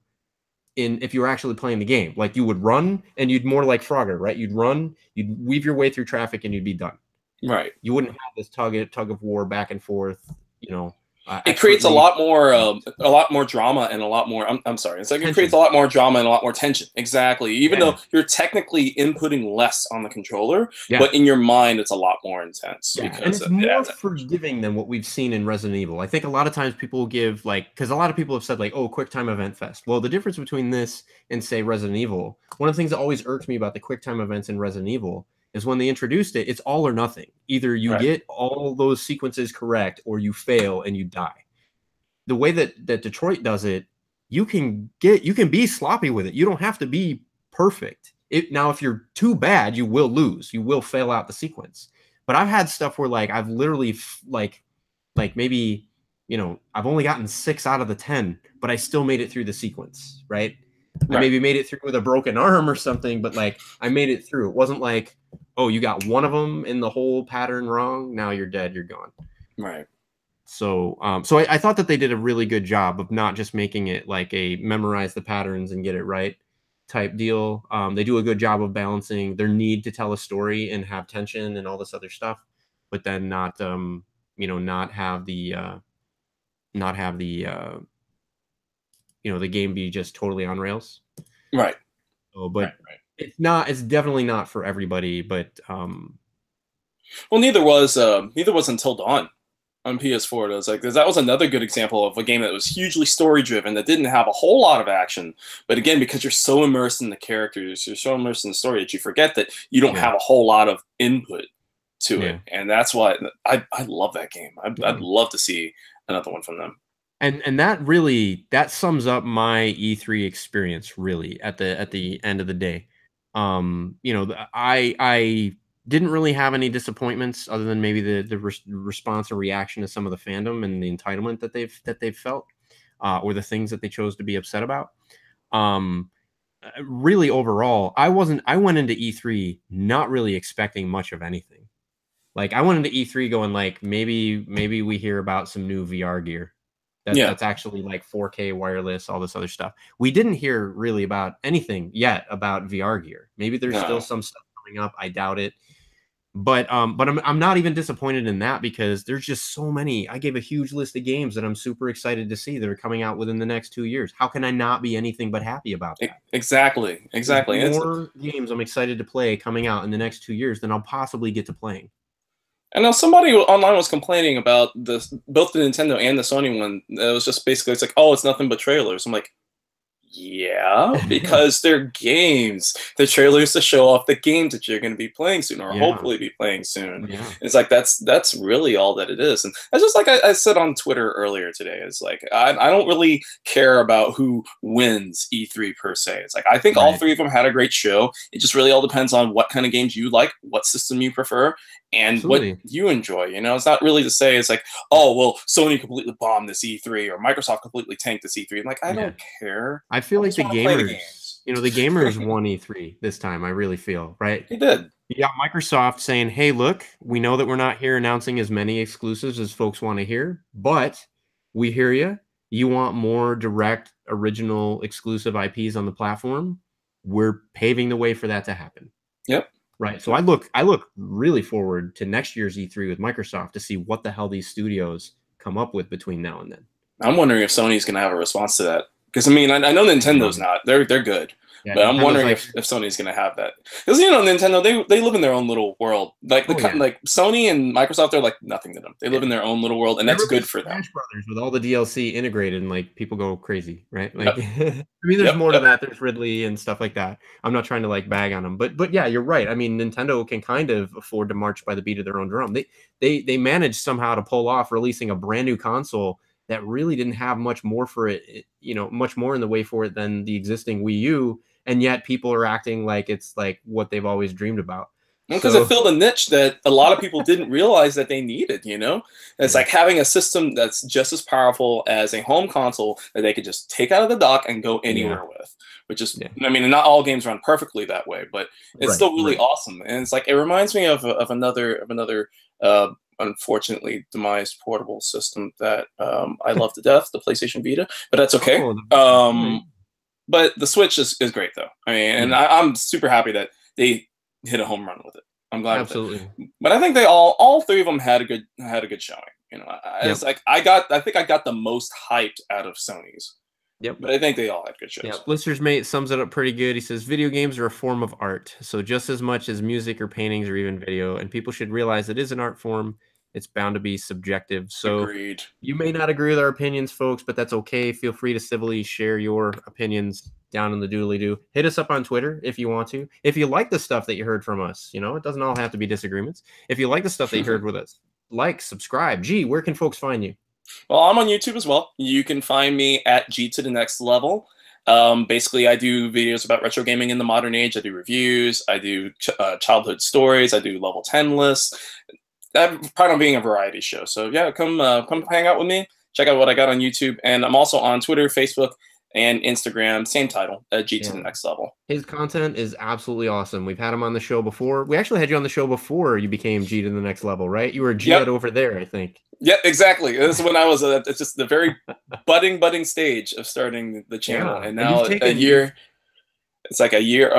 if you were actually playing the game. Like you would run and you'd more like Frogger, right? You'd run, you'd weave your way through traffic and you'd be done. Right. You wouldn't have this tug of war back and forth, it creates a lot more drama and a lot more. I'm sorry. It's like tension. It creates a lot more drama and a lot more tension. Exactly. Even though you're technically inputting less on the controller, but in your mind, it's a lot more intense. Yeah. Because and it's more forgiving than what we've seen in Resident Evil. I think a lot of times people give because a lot of people have said oh, QuickTime Event Fest. Well, the difference between this and say Resident Evil, one of the things that always irks me about the QuickTime events in Resident Evil is when they introduced it, it's all or nothing. Either you get all those sequences correct or you fail and you die. The way that Detroit does it, you can be sloppy with it. You don't have to be perfect. Now, if you're too bad, you will lose. You will fail out the sequence. But I've had stuff where I've literally maybe, I've only gotten 6 out of the 10, but I still made it through the sequence, right? I maybe made it through with a broken arm or something, but I made it through. It wasn't like, oh, you got one of them in the whole pattern wrong. Now you're dead. You're gone. Right. So, I thought that they did a really good job of not just making it like a memorize the patterns and get it right type deal. They do a good job of balancing their need to tell a story and have tension and all this other stuff, but then not have the the game be just totally on rails. Right. So, but it's definitely not for everybody, but well, neither was Until Dawn on PS4. It was that was another good example of a game that was hugely story driven, that didn't have a whole lot of action, but again, because you're so immersed in the characters, you're so immersed in the story that you forget that you don't have a whole lot of input to it. And that's why I love that game. I'd love to see another one from them. And that sums up my E3 experience really at the end of the day. I didn't really have any disappointments other than maybe the response or reaction to some of the fandom and the entitlement that they've felt, or the things that they chose to be upset about. Really overall, I went into E3 not really expecting much of anything. I went into E3 going maybe we hear about some new VR gear. That's actually 4K wireless, all this other stuff. We didn't hear really about anything yet about VR gear. Maybe there's still some stuff coming up. I doubt it. But I'm not even disappointed in that because there's just so many. I gave a huge list of games that I'm super excited to see that are coming out within the next 2 years. How can I not be anything but happy about that? Exactly. There's more games I'm excited to play coming out in the next 2 years than I'll possibly get to playing. I know somebody online was complaining about both the Nintendo and the Sony one. It was just basically, it's like, oh, it's nothing but trailers. I'm like, yeah, because they're games. The trailers to show off the games that you're going to be playing soon, or hopefully be playing soon. Yeah. It's like that's really all that it is. And that's just like I said on Twitter earlier today. It's like I don't really care about who wins E3 per se. It's like I think all three of them had a great show. It just really all depends on what kind of games you like, what system you prefer, and what you enjoy. You know, it's not really to say it's like, oh well, Sony completely bombed this E3 or Microsoft completely tanked this E3. I'm like, I don't care. I feel like the gamers, you know, the gamers won E3 this time. I really feel, right? They did. You got Microsoft saying, hey, look, we know that we're not here announcing as many exclusives as folks want to hear, but we hear you. You want more direct, original, exclusive IPs on the platform. We're paving the way for that to happen. Yep. Right. So I look really forward to next year's E3 with Microsoft to see what the hell these studios come up with between now and then. I'm wondering if Sony's going to have a response to that. Because, I mean, I know Nintendo's not. They're good. Yeah, but I'm wondering if Sony's going to have that. Because, you know, Nintendo, they live in their own little world. Like like Sony and Microsoft, they're like nothing to them. They live in their own little world, and that's good for them. Smash Brothers with all the DLC integrated, and like people go crazy, right? Like, I mean, there's more to that. There's Ridley and stuff like that. I'm not trying to like bag on them, but yeah, you're right. I mean, Nintendo can kind of afford to march by the beat of their own drum. They managed somehow to pull off releasing a brand new console that really didn't have much more for it, you know, much more in the way for it than the existing Wii U. And yet people are acting like it's like what they've always dreamed about. Because it filled a niche that a lot of people didn't realize that they needed, you know? It's like having a system that's just as powerful as a home console that they could just take out of the dock and go anywhere with. Which is, I mean, not all games run perfectly that way, but it's still really awesome. And it's like, it reminds me of another unfortunately demised portable system that I love to death, the PlayStation Vita, but that's okay. But the Switch is great, though. I mean, and I'm super happy that they hit a home run with it. I'm glad. Absolutely. But I think they all three of them had a good showing. You know, it's like I think I got the most hyped out of Sony's. Yep. But I think they all had good shows. Yeah. Blister's Mate sums it up pretty good. He says video games are a form of art, so just as much as music or paintings or even video, and people should realize it is an art form. It's bound to be subjective. So agreed. You may not agree with our opinions, folks, but that's okay. Feel free to civilly share your opinions down in the doodly-doo. Hit us up on Twitter if you want to. If you like the stuff that you heard from us, you know, it doesn't all have to be disagreements. If you like the stuff that you heard with us, like, subscribe. Gee, where can folks find you? Well, I'm on YouTube as well. You can find me at G to the Next Level. Basically, I do videos about retro gaming in the modern age. I do reviews. I do childhood stories. I do level 10 lists. I'm proud of being a variety show. So yeah, come hang out with me. Check out what I got on YouTube. And I'm also on Twitter, Facebook, and Instagram. Same title, G to the Next Level. His content is absolutely awesome. We've had him on the show before. We actually had you on the show before you became G to the Next Level, right? You were G over there, I think. Yeah, exactly. This is when I was it's just the very budding stage of starting the channel. And now a year, it's like a year.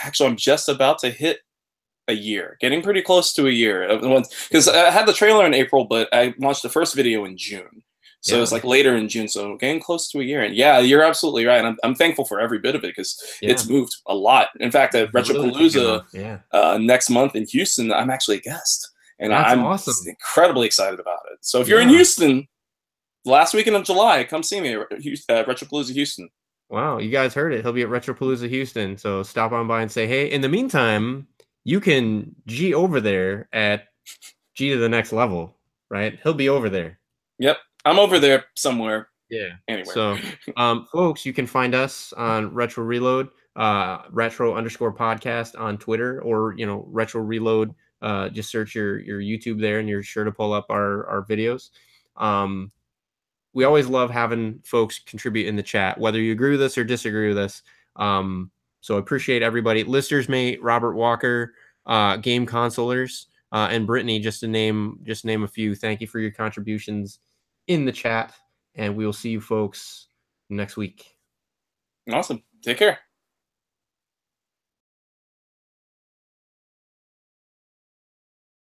Actually, I'm just about to hit a year, getting pretty close to a year. Because I had the trailer in April, but I launched the first video in June. So it's like later in June, so getting close to a year. And yeah, you're absolutely right. And I'm thankful for every bit of it because it's moved a lot. In fact, at Retropalooza next month in Houston, I'm actually a guest. And I'm incredibly excited about it. So if you're in Houston, last weekend of July, come see me at Retropalooza Houston. Wow, you guys heard it. He'll be at Retropalooza Houston. So stop on by and say, hey. In the meantime, you can G over there at G to the Next Level, right? He'll be over there. Yep. I'm over there somewhere. Yeah. Anyway. So, folks, you can find us on Retro Reload, retro_podcast on Twitter, or, you know, Retro Reload. Just search your YouTube there and you're sure to pull up our videos. We always love having folks contribute in the chat, whether you agree with us or disagree with us. So I appreciate everybody. Lister's Mate, Robert Walker, Game Consolers, and Brittany, just to name a few. Thank you for your contributions in the chat, and we will see you folks next week. Awesome. Take care.